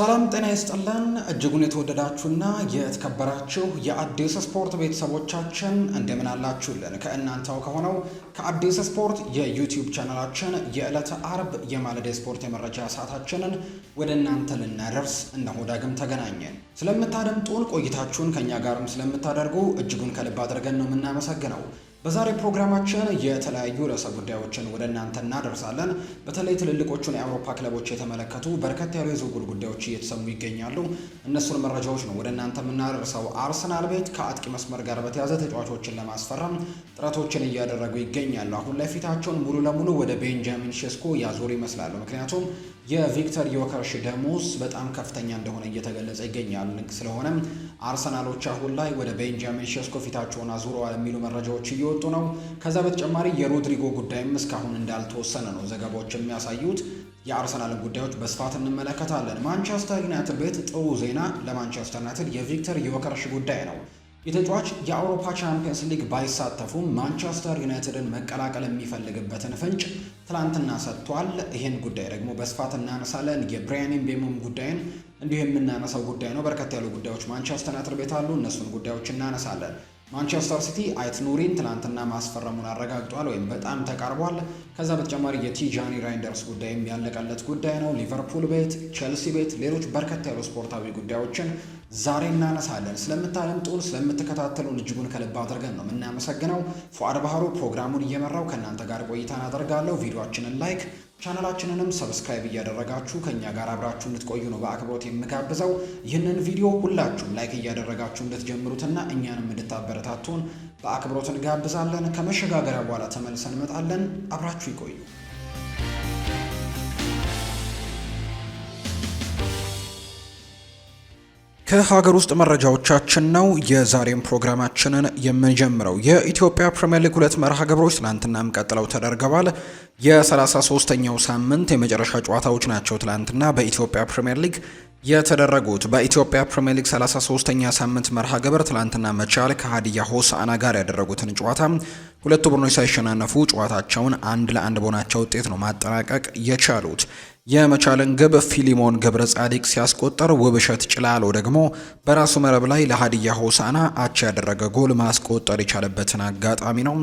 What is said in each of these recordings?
ሰላም ጤና ይስጥልን እጅጉን የተወደዳችሁና የተከበራችሁ የአዲስ ስፖርት ቤተሰቦቻችን እንደምን አላችሁልን? ከእናንተው ከሆነው ከአዲስ ስፖርት የዩቲዩብ ቻናላችን የዕለተ አርብ የማለዳ ስፖርት የመረጃ ሰዓታችንን ወደ እናንተ ልናደርስ እነሆ ዳግም ተገናኘን። ስለምታደምጡን ቆይታችሁን ከኛ ጋርም ስለምታደርጉ እጅጉን ከልብ አድርገን ነው የምናመሰግነው። በዛሬ ፕሮግራማችን የተለያዩ ርዕሰ ጉዳዮችን ወደ እናንተ እናደርሳለን። በተለይ ትልልቆቹን የአውሮፓ ክለቦች የተመለከቱ በርከት ያሉ የዝውውር ጉዳዮች እየተሰሙ ይገኛሉ። እነሱን መረጃዎች ነው ወደ እናንተ የምናደርሰው። አርሰናል ቤት ከአጥቂ መስመር ጋር በተያያዘ ተጫዋቾችን ለማስፈረም ጥረቶችን እያደረጉ ይገኛሉ። አሁን ላይ ፊታቸውን ሙሉ ለሙሉ ወደ ቤንጃሚን ሼስኮ ያዞሩ ይመስላሉ። ምክንያቱም የቪክተር ዮከርሽ ደሞዝ በጣም ከፍተኛ እንደሆነ እየተገለጸ ይገኛል። ስለሆነም አርሰናሎች አሁን ላይ ወደ ቤንጃሚን ሼስኮ ፊታቸውን አዙረዋል የሚሉ መረጃዎች እየወጡ ነው። ከዛ በተጨማሪ የሮድሪጎ ጉዳይም እስካሁን እንዳልተወሰነ ነው ዘገባዎች የሚያሳዩት። የአርሰናልን ጉዳዮች በስፋት እንመለከታለን። ማንቸስተር ዩናይትድ ቤት ጥሩ ዜና ለማንቸስተር ዩናይትድ የቪክተር ዮከርሽ ጉዳይ ነው። የተጫዋች የአውሮፓ ቻምፒየንስ ሊግ ባይሳተፉም ማንቸስተር ዩናይትድን መቀላቀል የሚፈልግበትን ፍንጭ ትላንትና ሰጥቷል። ይህን ጉዳይ ደግሞ በስፋት እናነሳለን። የብራያን ምቤሞም ጉዳይን እንዲሁ የምናነሳው ጉዳይ ነው። በርከት ያሉ ጉዳዮች ማንቸስተር ዩናይትድ ቤት አሉ። እነሱን ጉዳዮች እናነሳለን። ማንቸስተር ሲቲ አይት ኑሪን ትላንትና ማስፈረሙን አረጋግጧል ወይም በጣም ተቃርቧል። ከዛ በተጨማሪ የቲጃኒ ራይንደርስ ጉዳይም ያለቀለት ጉዳይ ነው። ሊቨርፑል ቤት፣ ቼልሲ ቤት፣ ሌሎች በርከት ያሉ ስፖርታዊ ጉዳዮችን ዛሬ እናነሳለን። ስለምታደምጡን ስለምትከታተሉን እጅጉን ከልብ አድርገን ነው የምናመሰግነው። ፉአድ ባህሩ ፕሮግራሙን እየመራው ከእናንተ ጋር ቆይታን አደርጋለሁ። ቪዲዮአችንን ላይክ ቻናላችንንም ሰብስክራይብ እያደረጋችሁ ከኛ ጋር አብራችሁ እንድትቆዩ ነው በአክብሮት የምጋብዘው። ይህንን ቪዲዮ ሁላችሁም ላይክ እያደረጋችሁ እንድትጀምሩትና እኛንም እንድታበረታቱን በአክብሮት እንጋብዛለን። ከመሸጋገሪያ በኋላ ተመልሰን እንመጣለን። አብራችሁ ይቆዩ። ከሀገር ውስጥ መረጃዎቻችን ነው የዛሬን ፕሮግራማችንን የምንጀምረው። የኢትዮጵያ ፕሪሚየር ሊግ 2 መርሃ ግብሮች ትላንትናም ቀጥለው ተደርገዋል። የ33ኛው ሳምንት የመጨረሻ ጨዋታዎች ናቸው ትላንትና በኢትዮጵያ ፕሪሚየር ሊግ የተደረጉት። በኢትዮጵያ ፕሪሚየር ሊግ 33ኛ ሳምንት መርሃ ግብር ትላንትና መቻል ከሀዲያ ሆሳዕና ጋር ያደረጉትን ጨዋታ ሁለቱ ቡድኖች ሳይሸናነፉ ጨዋታቸውን 1-1 በሆናቸው ውጤት ነው ማጠናቀቅ የቻሉት። የመቻልን ግብ ፊሊሞን ገብረ ጻዲቅ ሲያስቆጠር ውብሸት ጭላሎ ደግሞ በራሱ መረብ ላይ ለሀዲያ ሆሳዕና አቻ ያደረገ ጎል ማስቆጠር የቻለበትን አጋጣሚ ነው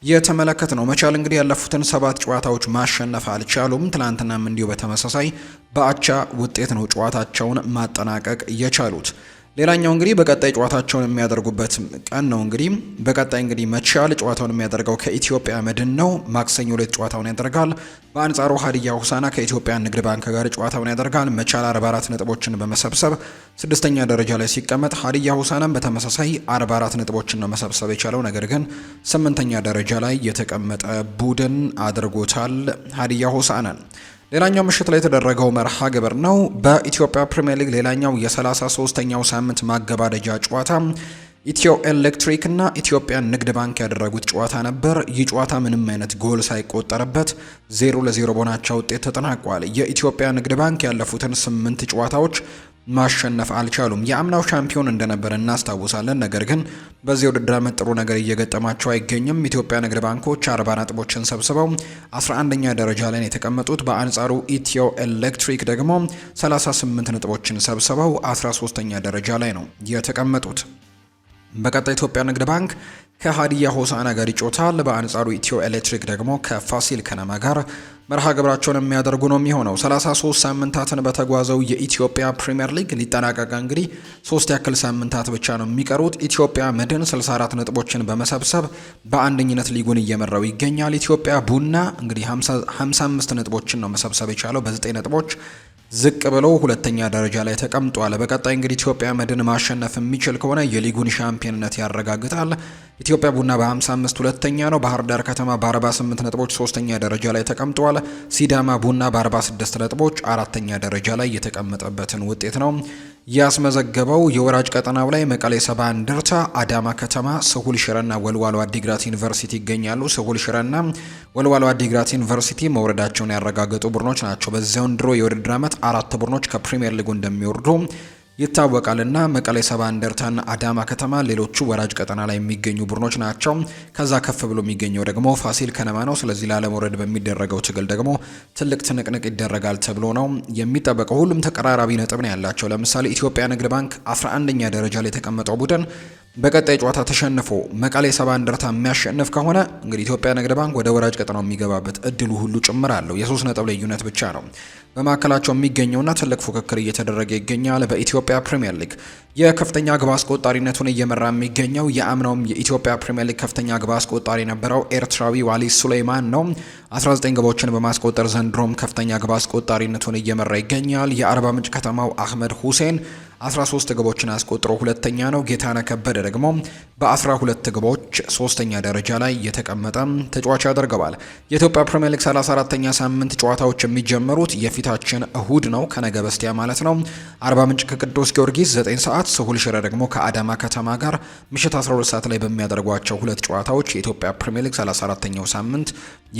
የተመለከት ነው። መቻል እንግዲህ ያለፉትን 7 ጨዋታዎች ማሸነፍ አልቻሉም። ትናንትናም እንዲሁ በተመሳሳይ በአቻ ውጤት ነው ጨዋታቸውን ማጠናቀቅ የቻሉት። ሌላኛው እንግዲህ በቀጣይ ጨዋታቸውን የሚያደርጉበት ቀን ነው። በቀጣይ መቻል ጨዋታውን የሚያደርገው ከኢትዮጵያ መድን ነው። ማክሰኞ ዕለት ጨዋታውን ያደርጋል። በአንጻሩ ሀዲያ ሆሳዕና ከኢትዮጵያ ንግድ ባንክ ጋር ጨዋታውን ያደርጋል። መቻል 44 ነጥቦችን በመሰብሰብ 6ኛ ደረጃ ላይ ሲቀመጥ፣ ሀዲያ ሆሳዕናም በተመሳሳይ 44 ነጥቦችን ነው መሰብሰብ የቻለው። ነገር ግን 8ኛ ደረጃ ላይ የተቀመጠ ቡድን አድርጎታል ሀዲያ ሆሳዕናን። ሌላኛው ምሽት ላይ የተደረገው መርሃ ግብር ነው። በኢትዮጵያ ፕሪሚየር ሊግ ሌላኛው የ33ኛው ሳምንት ማገባደጃ ጨዋታ ኢትዮ ኤሌክትሪክ እና ኢትዮጵያ ንግድ ባንክ ያደረጉት ጨዋታ ነበር። ይህ ጨዋታ ምንም አይነት ጎል ሳይቆጠርበት 0-0 በሆናቸው ውጤት ተጠናቋል። የኢትዮጵያ ንግድ ባንክ ያለፉትን 8 ጨዋታዎች ማሸነፍ አልቻሉም። የአምናው ሻምፒዮን እንደነበር እናስታውሳለን። ነገር ግን በዚህ ውድድር ዓመት ጥሩ ነገር እየገጠማቸው አይገኝም። ኢትዮጵያ ንግድ ባንኮች 40 ነጥቦችን ሰብስበው 11ኛ ደረጃ ላይ የተቀመጡት። በአንጻሩ ኢትዮ ኤሌክትሪክ ደግሞ 38 ነጥቦችን ሰብስበው 13ኛ ደረጃ ላይ ነው የተቀመጡት። በቀጣይ ኢትዮጵያ ንግድ ባንክ ከሀዲያ ሆሳዕና ጋር ይጮታል። በአንጻሩ ኢትዮ ኤሌክትሪክ ደግሞ ከፋሲል ከነማ ጋር መርሃ ግብራቸውን የሚያደርጉ ነው የሚሆነው። 33 ሳምንታትን በተጓዘው የኢትዮጵያ ፕሪሚየር ሊግ ሊጠናቀቅ 3 ያክል ሳምንታት ብቻ ነው የሚቀሩት። ኢትዮጵያ መድን 64 ነጥቦችን በመሰብሰብ በአንደኝነት ሊጉን እየመራው ይገኛል። ኢትዮጵያ ቡና 55 ነጥቦችን ነው መሰብሰብ የቻለው በ9 ነጥቦች ዝቅ ብሎ 2ኛ ደረጃ ላይ ተቀምጧል። በቀጣይ ኢትዮጵያ መድን ማሸነፍ የሚችል ከሆነ የሊጉን ሻምፒዮንነት ያረጋግጣል። ኢትዮጵያ ቡና በ55 ሁለተኛ ነው። ባህር ዳር ከተማ በ48 ነጥቦች 3ኛ ደረጃ ላይ ተቀምጧል። ሲዳማ ቡና በ46 ነጥቦች 4ኛ ደረጃ ላይ የተቀመጠበትን ውጤት ነው ያስመዘገበው። የወራጅ ቀጠናው ላይ መቀሌ ሰባ እንደርታ፣ አዳማ ከተማ፣ ስሁል ሽረና ወልዋሎ አዲግራት ዩኒቨርሲቲ ይገኛሉ። ስሁል ሽረና ወልዋሎ አዲግራት ዩኒቨርሲቲ መውረዳቸውን ያረጋገጡ ቡድኖች ናቸው። በዘንድሮ የውድድር ዓመት 4 ቡድኖች ከፕሪሚየር ሊጉ እንደሚወርዱ ይታወቃልና መቀሌ ሰባ እንደርታና አዳማ ከተማ ሌሎቹ ወራጅ ቀጠና ላይ የሚገኙ ቡድኖች ናቸው። ከዛ ከፍ ብሎ የሚገኘው ደግሞ ፋሲል ከነማ ነው። ስለዚህ ላለመውረድ በሚደረገው ትግል ደግሞ ትልቅ ትንቅንቅ ይደረጋል ተብሎ ነው የሚጠበቀው። ሁሉም ተቀራራቢ ነጥብ ነው ያላቸው። ለምሳሌ ኢትዮጵያ ንግድ ባንክ 11ኛ ደረጃ ላይ የተቀመጠው ቡድን በቀጣይ ጨዋታ ተሸንፎ መቀሌ ሰባ እንደርታ የሚያሸንፍ ከሆነ እንግዲህ ኢትዮጵያ ንግድ ባንክ ወደ ወራጅ ቀጠናው የሚገባበት እድሉ ሁሉ ጭምር አለው። የ3 ነጥብ ልዩነት ብቻ ነው በማዕከላቸው የሚገኘውና ትልቅ ፉክክር እየተደረገ ይገኛል። በኢትዮጵያ ፕሪሚየር ሊግ የከፍተኛ ግብ አስቆጣሪነቱን እየመራ የሚገኘው የአምናውም የኢትዮጵያ ፕሪሚየር ሊግ ከፍተኛ ግብ አስቆጣሪ የነበረው ኤርትራዊ ዋሊ ሱሌይማን ነው። 19 ግቦችን በማስቆጠር ዘንድሮም ከፍተኛ ግብ አስቆጣሪነቱን እየመራ ይገኛል። የአርባ ምንጭ ከተማው አህመድ ሁሴን 13 ግቦችን አስቆጥሮ ሁለተኛ ነው። ጌታነህ ከበደ ደግሞ በ12 ግቦች 3ኛ ደረጃ ላይ የተቀመጠ ተጫዋች ያደርገዋል። የኢትዮጵያ ፕሪሚየር ሊግ 34ኛ ሳምንት ጨዋታዎች የሚጀምሩት የፊታችን እሁድ ነው፣ ከነገ በስቲያ ማለት ነው። አርባ ምንጭ ከቅዱስ ጊዮርጊስ 9 ሰዓት፣ ስሁል ሽረ ደግሞ ከአዳማ ከተማ ጋር ምሽት 12 ሰዓት ላይ በሚያደርጓቸው ሁለት ጨዋታዎች የኢትዮጵያ ፕሪሚየር ሊግ 34ኛው ሳምንት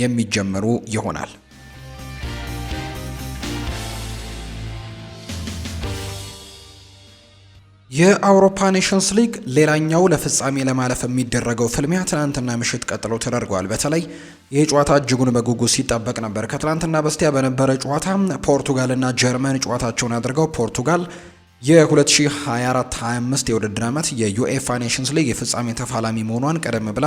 የሚጀምሩ ይሆናል። የአውሮፓ ኔሽንስ ሊግ ሌላኛው ለፍጻሜ ለማለፍ የሚደረገው ፍልሚያ ትናንትና ምሽት ቀጥሎ ተደርጓል። በተለይ ይህ ጨዋታ እጅጉን በጉጉት ሲጠበቅ ነበር። ከትናንትና በስቲያ በነበረ ጨዋታ ፖርቱጋልና ጀርመን ጨዋታቸውን አድርገው ፖርቱጋል የ2024-25 የውድድር ዓመት የዩኤፋ ኔሽንስ ሊግ የፍጻሜ ተፋላሚ መሆኗን ቀደም ብላ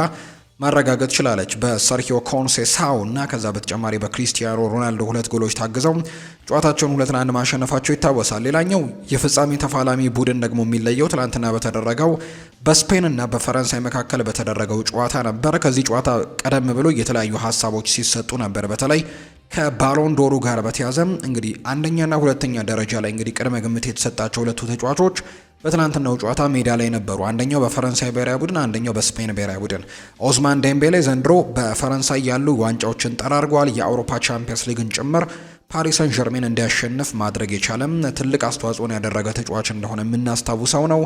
ማረጋገጥ ችላለች። በሰርሂዮ ኮንሴሳው እና ከዛ በተጨማሪ በክሪስቲያኖ ሮናልዶ 2 ጎሎች ታግዘው ጨዋታቸውን 2-1 ማሸነፋቸው ይታወሳል። ሌላኛው የፍጻሜ ተፋላሚ ቡድን ደግሞ የሚለየው ትላንትና በተደረገው በስፔን እና በፈረንሳይ መካከል በተደረገው ጨዋታ ነበር። ከዚህ ጨዋታ ቀደም ብሎ የተለያዩ ሀሳቦች ሲሰጡ ነበር። በተለይ ከባሎን ዶሩ ጋር በተያዘ እንግዲህ አንደኛና ሁለተኛ ደረጃ ላይ እንግዲህ ቅድመ ግምት የተሰጣቸው ሁለቱ ተጫዋቾች በትናንትናው ጨዋታ ሜዳ ላይ ነበሩ። አንደኛው በፈረንሳይ ብሔራዊ ቡድን፣ አንደኛው በስፔን ብሔራዊ ቡድን። ኦስማን ዴምቤሌ ዘንድሮ በፈረንሳይ ያሉ ዋንጫዎችን ጠራርጓል። የአውሮፓ ቻምፒየንስ ሊግን ጭምር ፓሪስ ሰን ዠርሜን እንዲያሸንፍ ማድረግ የቻለም ትልቅ አስተዋጽኦን ያደረገ ተጫዋች እንደሆነ የምናስታውሰው ነው።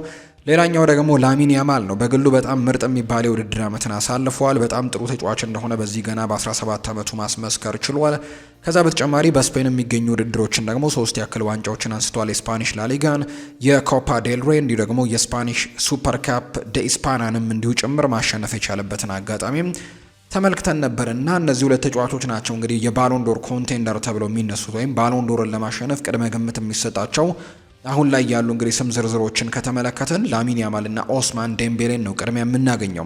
ሌላኛው ደግሞ ላሚን ያማል ነው። በግሉ በጣም ምርጥ የሚባል የውድድር ዓመትን አሳልፏል። በጣም ጥሩ ተጫዋች እንደሆነ በዚህ ገና በ17 ዓመቱ ማስመስከር ችሏል። ከዛ በተጨማሪ በስፔን የሚገኙ ውድድሮችን ደግሞ 3 ያክል ዋንጫዎችን አንስቷል። የስፓኒሽ ላሊጋን፣ የኮፓ ዴል ሬ እንዲሁ ደግሞ የስፓኒሽ ሱፐር ካፕ ደ ኢስፓናንም እንዲሁ ጭምር ማሸነፍ የቻለበትን አጋጣሚም ተመልክተን ነበር እና እነዚህ ሁለት ተጫዋቾች ናቸው እንግዲህ የባሎንዶር ኮንቴንደር ተብለው የሚነሱት ወይም ባሎንዶርን ለማሸነፍ ቅድመ ግምት የሚሰጣቸው። አሁን ላይ ያሉ እንግዲህ ስም ዝርዝሮችን ከተመለከትን ላሚን ያማል እና ኦስማን ዴምቤሌን ነው ቅድሚያ የምናገኘው።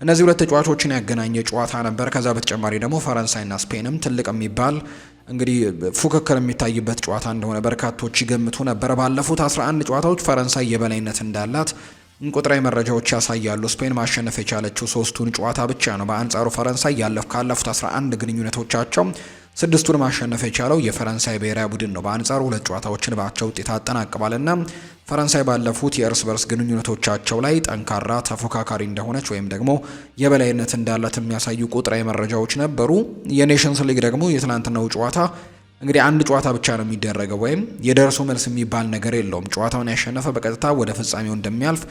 እነዚህ ሁለት ተጫዋቾችን ያገናኘ ጨዋታ ነበር። ከዛ በተጨማሪ ደግሞ ፈረንሳይና ስፔንም ትልቅ የሚባል እንግዲህ ፉክክር የሚታይበት ጨዋታ እንደሆነ በርካቶች ይገምቱ ነበር። ባለፉት 11 ጨዋታዎች ፈረንሳይ የበላይነት እንዳላት ቁጥራዊ መረጃዎች ያሳያሉ። ስፔን ማሸነፍ የቻለችው 3ቱን ጨዋታ ብቻ ነው። በአንጻሩ ፈረንሳይ ካለፉት 11 ግንኙነቶቻቸው 6ቱን ማሸነፍ የቻለው የፈረንሳይ ብሔራዊ ቡድን ነው። በአንጻሩ 2 ጨዋታዎችን በአቻ ውጤት አጠናቅቋልና ፈረንሳይ ባለፉት የእርስ በርስ ግንኙነቶቻቸው ላይ ጠንካራ ተፎካካሪ እንደሆነች ወይም ደግሞ የበላይነት እንዳላት የሚያሳዩ ቁጥራዊ መረጃዎች ነበሩ። የኔሽንስ ሊግ ደግሞ የትናንትናው ጨዋታ እንግዲህ አንድ ጨዋታ ብቻ ነው የሚደረገው ወይም የደርሶ መልስ የሚባል ነገር የለውም። ጨዋታውን ያሸነፈ በቀጥታ ወደ ፍጻሜው እንደሚያልፍ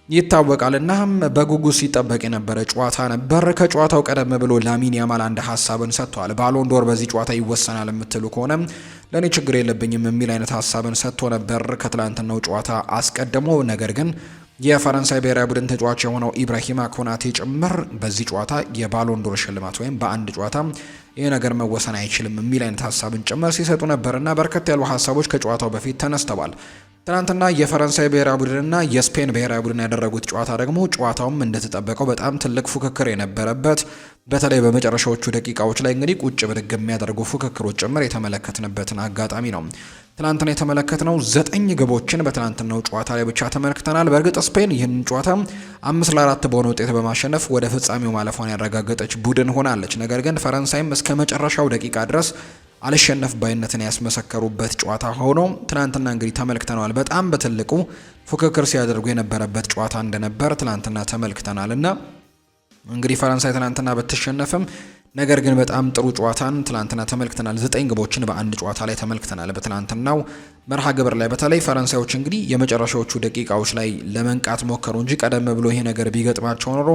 ይታወቃል። እናም በጉጉት ሲጠበቅ የነበረ ጨዋታ ነበር። ከጨዋታው ቀደም ብሎ ላሚን ያማል አንድ ሀሳብን ሰጥቷል። ባሎን ዶር በዚህ ጨዋታ ይወሰናል የምትሉ ከሆነ ለእኔ ችግር የለብኝም የሚል አይነት ሀሳብን ሰጥቶ ነበር ከትላንትናው ጨዋታ አስቀድሞ። ነገር ግን የፈረንሳይ ብሔራዊ ቡድን ተጫዋች የሆነው ኢብራሂማ ኮናቴ ጭምር በዚህ ጨዋታ የባሎንዶር ሽልማት ወይም በአንድ ጨዋታ ይህ ነገር መወሰን አይችልም የሚል አይነት ሀሳብን ጭምር ሲሰጡ ነበርና በርከት ያሉ ሀሳቦች ከጨዋታው በፊት ተነስተዋል። ትናንትና የፈረንሳይ ብሔራዊ ቡድንና የስፔን ብሔራዊ ቡድን ያደረጉት ጨዋታ ደግሞ ጨዋታውም እንደተጠበቀው በጣም ትልቅ ፉክክር የነበረበት በተለይ በመጨረሻዎቹ ደቂቃዎች ላይ እንግዲህ ቁጭ ብድግ የሚያደርጉ ፉክክሮች ጭምር የተመለከትንበትን አጋጣሚ ነው። ትናንትና የተመለከትነው 9 ግቦችን በትናንትናው ጨዋታ ላይ ብቻ ተመልክተናል። በእርግጥ ስፔን ይህንን ጨዋታ 5-4 በሆነ ውጤት በማሸነፍ ወደ ፍጻሜው ማለፏን ያረጋገጠች ቡድን ሆናለች። ነገር ግን ፈረንሳይም እስከ መጨረሻው ደቂቃ ድረስ አልሸነፍ ባይነትን ያስመሰከሩበት ጨዋታ ሆኖ ትናንትና እንግዲህ ተመልክተናል። በጣም በትልቁ ፉክክር ሲያደርጉ የነበረበት ጨዋታ እንደነበር ትናንትና ተመልክተናል እና እንግዲህ ፈረንሳይ ትናንትና ብትሸነፍም ነገር ግን በጣም ጥሩ ጨዋታን ትናንትና ተመልክተናል። 9 ግቦችን በአንድ ጨዋታ ላይ ተመልክተናል በትናንትናው መርሃ ግብር ላይ። በተለይ ፈረንሳዮች እንግዲህ የመጨረሻዎቹ ደቂቃዎች ላይ ለመንቃት ሞከሩ እንጂ ቀደም ብሎ ይሄ ነገር ቢገጥማቸው ኖሮ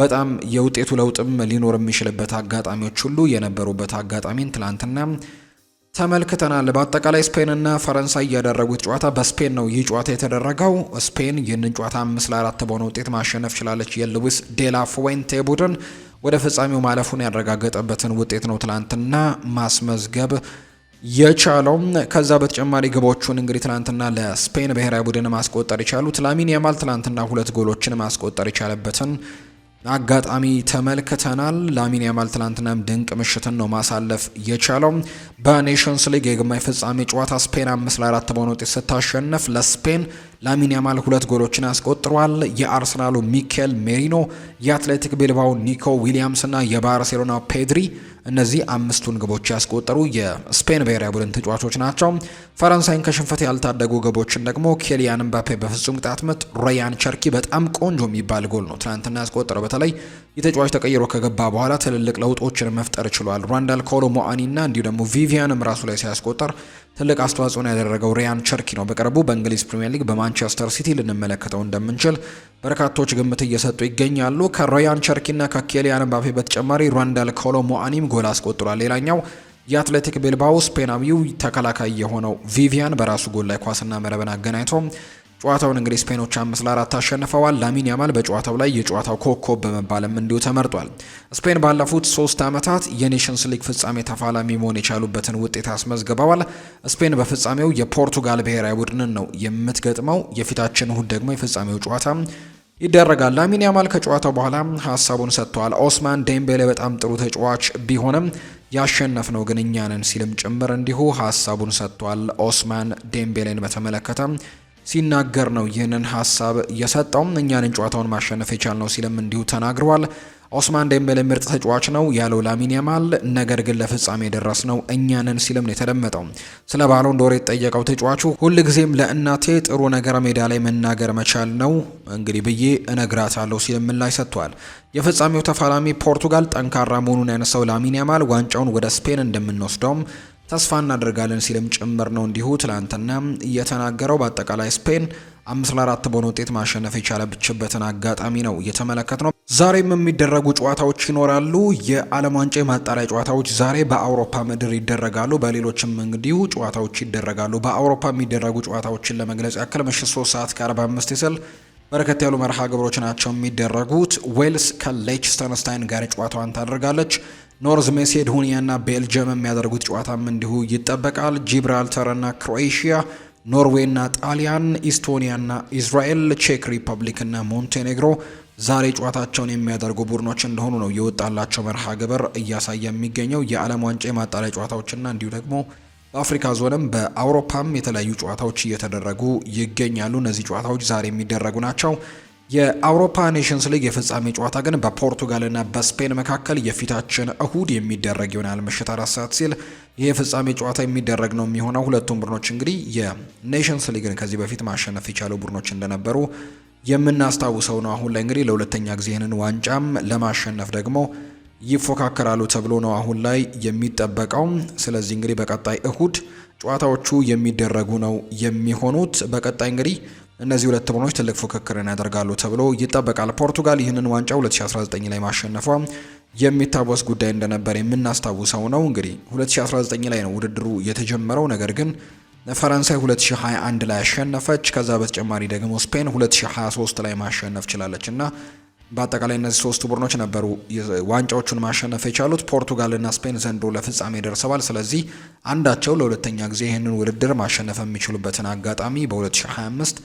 በጣም የውጤቱ ለውጥም ሊኖር የሚችልበት አጋጣሚዎች ሁሉ የነበሩበት አጋጣሚን ትናንትና ተመልክተናል። በአጠቃላይ ስፔንና ፈረንሳይ ያደረጉት ጨዋታ በስፔን ነው ይህ ጨዋታ የተደረገው። ስፔን ይህንን ጨዋታ 5-4 በሆነ ውጤት ማሸነፍ ችላለች። የሉዊስ ዴላ ፉዌንቴ ቡድን ወደ ፍጻሜው ማለፉን ያረጋገጠበትን ውጤት ነው ትላንትና ማስመዝገብ የቻለው። ከዛ በተጨማሪ ግቦቹን እንግዲህ ትላንትና ለስፔን ብሔራዊ ቡድን ማስቆጠር የቻሉት ላሚን ያማል ትላንትና 2 ጎሎችን ማስቆጠር የቻለበትን አጋጣሚ ተመልክተናል። ላሚን ያማል ትላንትናም ድንቅ ምሽትን ነው ማሳለፍ የቻለው። በኔሽንስ ሊግ የግማሽ ፍጻሜ ጨዋታ ስፔን 5-4 በሆነ ውጤት ስታሸነፍ ለስፔን ላሚን ያማል 2 ጎሎችን አስቆጥሯል። የአርሰናሉ ሚኬል ሜሪኖ፣ የአትሌቲክ ቢልባው ኒኮ ዊሊያምስ እና የባርሴሎና ፔድሪ እነዚህ 5ቱን ግቦች ያስቆጠሩ የስፔን ብሔራዊ ቡድን ተጫዋቾች ናቸው። ፈረንሳይን ከሽንፈት ያልታደጉ ግቦችን ደግሞ ኬሊያን ምባፔ በፍጹም ቅጣት ምት፣ ራያን ቸርኪ በጣም ቆንጆ የሚባል ጎል ነው ትናንትና ያስቆጠረው። በተለይ የተጫዋች ተቀይሮ ከገባ በኋላ ትልልቅ ለውጦችን መፍጠር ችሏል። ራንዳል ኮሎ ሞአኒ እና እንዲሁ ደግሞ ቪቪያንም ራሱ ላይ ሲያስቆጠር ትልቅ አስተዋጽኦን ያደረገው ሪያን ቸርኪ ነው። በቅርቡ በእንግሊዝ ፕሪሚየር ሊግ በማንቸስተር ሲቲ ልንመለከተው እንደምንችል በርካቶች ግምት እየሰጡ ይገኛሉ። ከራያን ቸርኪና ከኬሊያን ምባፔ በተጨማሪ ራንዳል ኮሎ ሞአኒም ጎል አስቆጥሯል። ሌላኛው የአትሌቲክ ቢልባኦ ስፔናዊው ተከላካይ የሆነው ቪቪያን በራሱ ጎል ላይ ኳስና መረብን አገናኝቶ ጨዋታውን እንግዲህ ስፔኖች 5-4 አሸንፈዋል። ላሚን ያማል በጨዋታው ላይ የጨዋታው ኮከብ በመባልም እንዲሁ ተመርጧል። ስፔን ባለፉት 3 ዓመታት የኔሽንስ ሊግ ፍጻሜ ተፋላሚ መሆን የቻሉበትን ውጤት አስመዝግበዋል። ስፔን በፍጻሜው የፖርቱጋል ብሔራዊ ቡድንን ነው የምትገጥመው። የፊታችን እሁድ ደግሞ የፍጻሜው ጨዋታ ይደረጋል። ላሚን ያማል ከጨዋታው በኋላ ሀሳቡን ሰጥቷል። ኦስማን ዴምቤሌ በጣም ጥሩ ተጫዋች ቢሆንም ያሸነፍነው ግን እኛ ነን ሲልም ጭምር እንዲሁ ሀሳቡን ሰጥቷል። ኦስማን ዴምቤሌን በተመለከተ ሲናገር ነው ይህንን ሀሳብ የሰጠው። እኛንን ጨዋታውን ማሸነፍ የቻልነው ሲልም እንዲሁ ተናግሯል። ኦስማን ዴምቤሌ ምርጥ ተጫዋች ነው ያለው ላሚን ያማል፣ ነገር ግን ለፍጻሜ የደረስነው እኛንን ሲልም ነው የተደመጠው። ስለ ባሎን ዶር የተጠየቀው ተጫዋቹ ሁልጊዜም ለእናቴ ጥሩ ነገር ሜዳ ላይ መናገር መቻል ነው እንግዲህ ብዬ እነግራታለሁ ሲልም ምላሽ ሰጥቷል። የፍጻሜው ተፋላሚ ፖርቱጋል ጠንካራ መሆኑን ያነሳው ላሚን ያማል ዋንጫውን ወደ ስፔን እንደምንወስደውም ተስፋ እናደርጋለን ሲልም ጭምር ነው እንዲሁ ትላንትና እየተናገረው። በአጠቃላይ ስፔን 5-4 በሆነ ውጤት ማሸነፍ የቻለችበትን አጋጣሚ ነው እየተመለከት ነው። ዛሬም የሚደረጉ ጨዋታዎች ይኖራሉ። የዓለም ዋንጫ ማጣሪያ ጨዋታዎች ዛሬ በአውሮፓ ምድር ይደረጋሉ። በሌሎችም እንግዲሁ ጨዋታዎች ይደረጋሉ። በአውሮፓ የሚደረጉ ጨዋታዎችን ለመግለጽ ያክል ምሽት 3:45 ይስል በርከት ያሉ መርሃ ግብሮች ናቸው የሚደረጉት። ዌልስ ከሌችስተንስታይን ጋር ጨዋታዋን ታደርጋለች። ኖርዝ ሜሴዶኒያ እና ቤልጅየም የሚያደርጉት ጨዋታም እንዲሁ ይጠበቃል። ጂብራልተር እና ክሮኤሽያ፣ ኖርዌይ እና ጣሊያን፣ ኢስቶኒያ እና ኢዝራኤል፣ ቼክ ሪፐብሊክ እና ሞንቴኔግሮ ዛሬ ጨዋታቸውን የሚያደርጉ ቡድኖች እንደሆኑ ነው የወጣላቸው መርሃ ግብር እያሳየ የሚገኘው። የዓለም ዋንጫ ማጣሪያ ጨዋታዎችና እንዲሁ ደግሞ በአፍሪካ ዞንም በአውሮፓም የተለያዩ ጨዋታዎች እየተደረጉ ይገኛሉ። እነዚህ ጨዋታዎች ዛሬ የሚደረጉ ናቸው። የአውሮፓ ኔሽንስ ሊግ የፍጻሜ ጨዋታ ግን በፖርቱጋልና በስፔን መካከል የፊታችን እሁድ የሚደረግ ይሆናል። ምሽት 4 ሰዓት ሲል ይህ የፍጻሜ ጨዋታ የሚደረግ ነው የሚሆነው። ሁለቱም ቡድኖች እንግዲህ የኔሽንስ ሊግን ከዚህ በፊት ማሸነፍ የቻሉ ቡድኖች እንደነበሩ የምናስታውሰው ነው። አሁን ላይ እንግዲህ ለሁለተኛ ጊዜ ይህንን ዋንጫም ለማሸነፍ ደግሞ ይፎካከራሉ ተብሎ ነው አሁን ላይ የሚጠበቀው። ስለዚህ እንግዲህ በቀጣይ እሁድ ጨዋታዎቹ የሚደረጉ ነው የሚሆኑት። በቀጣይ እንግዲህ እነዚህ ሁለት ቡድኖች ትልቅ ፉክክርን ያደርጋሉ ተብሎ ይጠበቃል። ፖርቱጋል ይህንን ዋንጫ 2019 ላይ ማሸነፏ የሚታወስ ጉዳይ እንደነበር የምናስታውሰው ነው። እንግዲህ 2019 ላይ ነው ውድድሩ የተጀመረው። ነገር ግን ፈረንሳይ 2021 ላይ አሸነፈች። ከዛ በተጨማሪ ደግሞ ስፔን 2023 ላይ ማሸነፍ ችላለች እና በአጠቃላይ እነዚህ ሶስቱ ቡድኖች ነበሩ ዋንጫዎቹን ማሸነፍ የቻሉት። ፖርቱጋልና ስፔን ዘንድሮ ለፍጻሜ ደርሰዋል። ስለዚህ አንዳቸው ለሁለተኛ ጊዜ ይህንን ውድድር ማሸነፍ የሚችሉበትን አጋጣሚ በ2025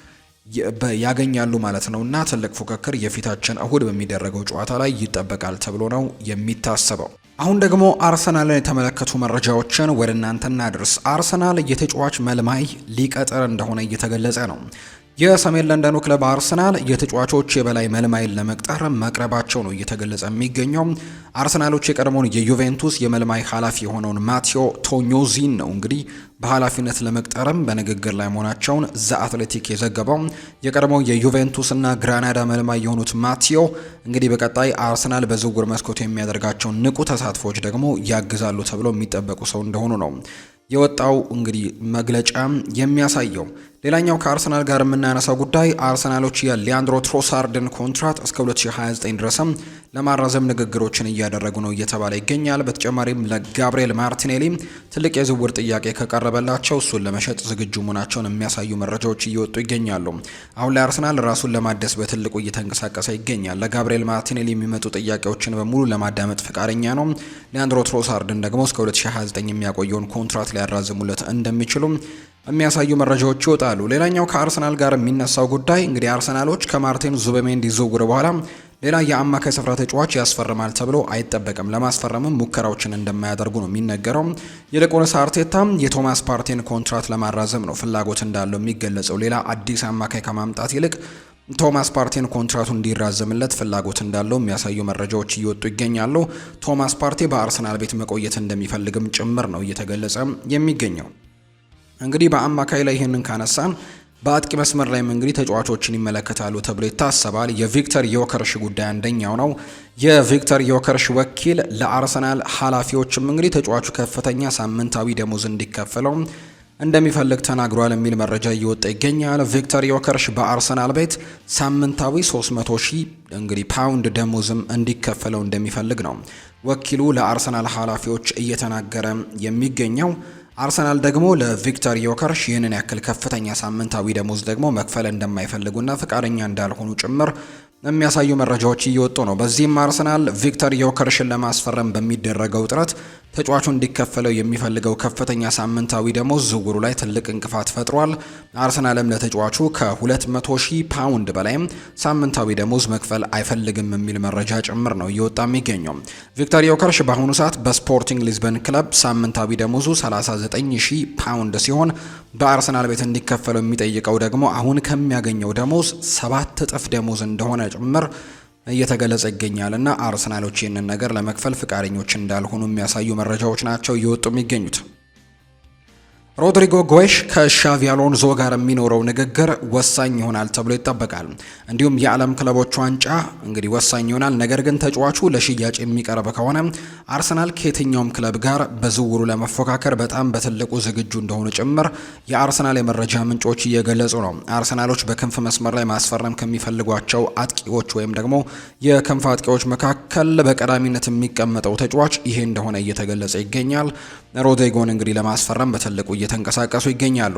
ያገኛሉ ማለት ነው እና ትልቅ ፉክክር የፊታችን እሁድ በሚደረገው ጨዋታ ላይ ይጠበቃል ተብሎ ነው የሚታሰበው። አሁን ደግሞ አርሰናልን የተመለከቱ መረጃዎችን ወደ እናንተ እናድርስ። አርሰናል የተጫዋች መልማይ ሊቀጥር እንደሆነ እየተገለጸ ነው። የሰሜን ለንደኑ ክለብ አርሰናል የተጫዋቾች የበላይ መልማይን ለመቅጠር መቅረባቸው ነው እየተገለጸ የሚገኘው። አርሰናሎች የቀድሞውን የዩቬንቱስ የመልማይ ኃላፊ የሆነውን ማቴዎ ቶኞዚን ነው እንግዲህ በኃላፊነት ለመቅጠርም በንግግር ላይ መሆናቸውን ዘ አትሌቲክ የዘገበው። የቀድሞው የዩቬንቱስና ግራናዳ መልማይ የሆኑት ማቴዎ እንግዲህ በቀጣይ አርሰናል በዝውውር መስኮቱ የሚያደርጋቸውን ንቁ ተሳትፎች ደግሞ ያግዛሉ ተብሎ የሚጠበቁ ሰው እንደሆኑ ነው የወጣው እንግዲህ መግለጫ የሚያሳየው። ሌላኛው ከአርሰናል ጋር የምናነሳው ጉዳይ አርሰናሎች የሊያንድሮ ትሮሳርድን ኮንትራት እስከ 2029 ድረስም ለማራዘም ንግግሮችን እያደረጉ ነው እየተባለ ይገኛል። በተጨማሪም ለጋብሪኤል ማርቲኔሊ ትልቅ የዝውውር ጥያቄ ከቀረበላቸው እሱን ለመሸጥ ዝግጁ መሆናቸውን የሚያሳዩ መረጃዎች እየወጡ ይገኛሉ። አሁን ላይ አርሰናል ራሱን ለማደስ በትልቁ እየተንቀሳቀሰ ይገኛል። ለጋብሪኤል ማርቲኔሊ የሚመጡ ጥያቄዎችን በሙሉ ለማዳመጥ ፈቃደኛ ነው። ሊያንድሮ ትሮሳርድን ደግሞ እስከ 2029 የሚያቆየውን ኮንትራት ሊያራዝሙለት እንደሚችሉ የሚያሳዩ መረጃዎች ይወጣሉ። ሌላኛው ከአርሰናል ጋር የሚነሳው ጉዳይ እንግዲህ አርሰናሎች ከማርቲን ዙቤሜንዲ ዝውውር በኋላ ሌላ የአማካይ ስፍራ ተጫዋች ያስፈርማል ተብሎ አይጠበቅም። ለማስፈረምም ሙከራዎችን እንደማያደርጉ ነው የሚነገረው። ይልቁንስ አርቴታ የቶማስ ፓርቴን ኮንትራት ለማራዘም ነው ፍላጎት እንዳለው የሚገለጸው። ሌላ አዲስ አማካይ ከማምጣት ይልቅ ቶማስ ፓርቴን ኮንትራቱ እንዲራዘምለት ፍላጎት እንዳለው የሚያሳዩ መረጃዎች እየወጡ ይገኛሉ። ቶማስ ፓርቴ በአርሰናል ቤት መቆየት እንደሚፈልግም ጭምር ነው እየተገለጸ የሚገኘው። እንግዲህ በአማካይ ላይ ይህንን ካነሳን በአጥቂ መስመር ላይም እንግዲህ ተጫዋቾችን ይመለከታሉ ተብሎ ይታሰባል። የቪክተር ዮከርሽ ጉዳይ አንደኛው ነው። የቪክተር ዮከርሽ ወኪል ለአርሰናል ኃላፊዎችም እንግዲህ ተጫዋቹ ከፍተኛ ሳምንታዊ ደሞዝ እንዲከፈለው እንደሚፈልግ ተናግሯል የሚል መረጃ እየወጣ ይገኛል። ቪክተር ዮከርሽ በአርሰናል ቤት ሳምንታዊ 300,000 እንግዲህ ፓውንድ ደሞዝም እንዲከፈለው እንደሚፈልግ ነው ወኪሉ ለአርሰናል ኃላፊዎች እየተናገረ የሚገኘው። አርሰናል ደግሞ ለቪክተር ዮከርሽ ይህንን ያክል ከፍተኛ ሳምንታዊ ደሞዝ ደግሞ መክፈል እንደማይፈልጉና ፈቃደኛ እንዳልሆኑ ጭምር የሚያሳዩ መረጃዎች እየወጡ ነው። በዚህም አርሰናል ቪክተር ዮከርሽን ለማስፈረም በሚደረገው ጥረት ተጫዋቹ እንዲከፈለው የሚፈልገው ከፍተኛ ሳምንታዊ ደሞዝ ዝውውሩ ላይ ትልቅ እንቅፋት ፈጥሯል። አርሰናልም ለተጫዋቹ ከ200,000 ፓውንድ በላይም ሳምንታዊ ደሞዝ መክፈል አይፈልግም የሚል መረጃ ጭምር ነው እየወጣ የሚገኘው። ቪክተር ዮከርሽ በአሁኑ ሰዓት በስፖርቲንግ ሊዝበን ክለብ ሳምንታዊ ደሞዙ 39,000 ፓውንድ ሲሆን በአርሰናል ቤት እንዲከፈለው የሚጠይቀው ደግሞ አሁን ከሚያገኘው ደሞዝ 7 እጥፍ ደሞዝ እንደሆነ ጭምር እየተገለጸ ይገኛል እና አርሰናሎች ይህንን ነገር ለመክፈል ፍቃደኞች እንዳልሆኑ የሚያሳዩ መረጃዎች ናቸው እየወጡ የሚገኙት። ሮድሪጎ ጎሽ ከሻቪ አሎንዞ ጋር የሚኖረው ንግግር ወሳኝ ይሆናል ተብሎ ይጠበቃል። እንዲሁም የዓለም ክለቦች ዋንጫ እንግዲህ ወሳኝ ይሆናል። ነገር ግን ተጫዋቹ ለሽያጭ የሚቀርብ ከሆነ አርሰናል ከየትኛውም ክለብ ጋር በዝውውሩ ለመፎካከር በጣም በትልቁ ዝግጁ እንደሆኑ ጭምር የአርሰናል የመረጃ ምንጮች እየገለጹ ነው። አርሰናሎች በክንፍ መስመር ላይ ማስፈረም ከሚፈልጓቸው አጥቂዎች ወይም ደግሞ የክንፍ አጥቂዎች መካከል በቀዳሚነት የሚቀመጠው ተጫዋች ይሄ እንደሆነ እየተገለጸ ይገኛል። ሮድሪጎን እንግዲህ ለማስፈረም በትልቁ እየተንቀሳቀሱ ይገኛሉ።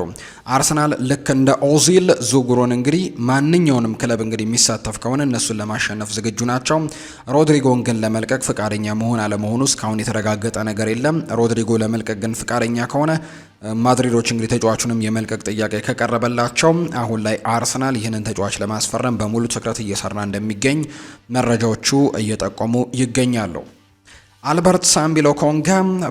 አርሰናል ልክ እንደ ኦዚል ዝውውሩን እንግዲህ ማንኛውንም ክለብ እንግዲህ የሚሳተፍ ከሆነ እነሱን ለማሸነፍ ዝግጁ ናቸው። ሮድሪጎን ግን ለመልቀቅ ፍቃደኛ መሆን አለመሆኑ እስካሁን የተረጋገጠ ነገር የለም። ሮድሪጎ ለመልቀቅ ግን ፍቃደኛ ከሆነ ማድሪዶች እንግዲህ ተጫዋቹንም የመልቀቅ ጥያቄ ከቀረበላቸው አሁን ላይ አርሰናል ይህንን ተጫዋች ለማስፈረም በሙሉ ትኩረት እየሰራ እንደሚገኝ መረጃዎቹ እየጠቆሙ ይገኛሉ። አልበርት ሳምቢሎ ኮንጋ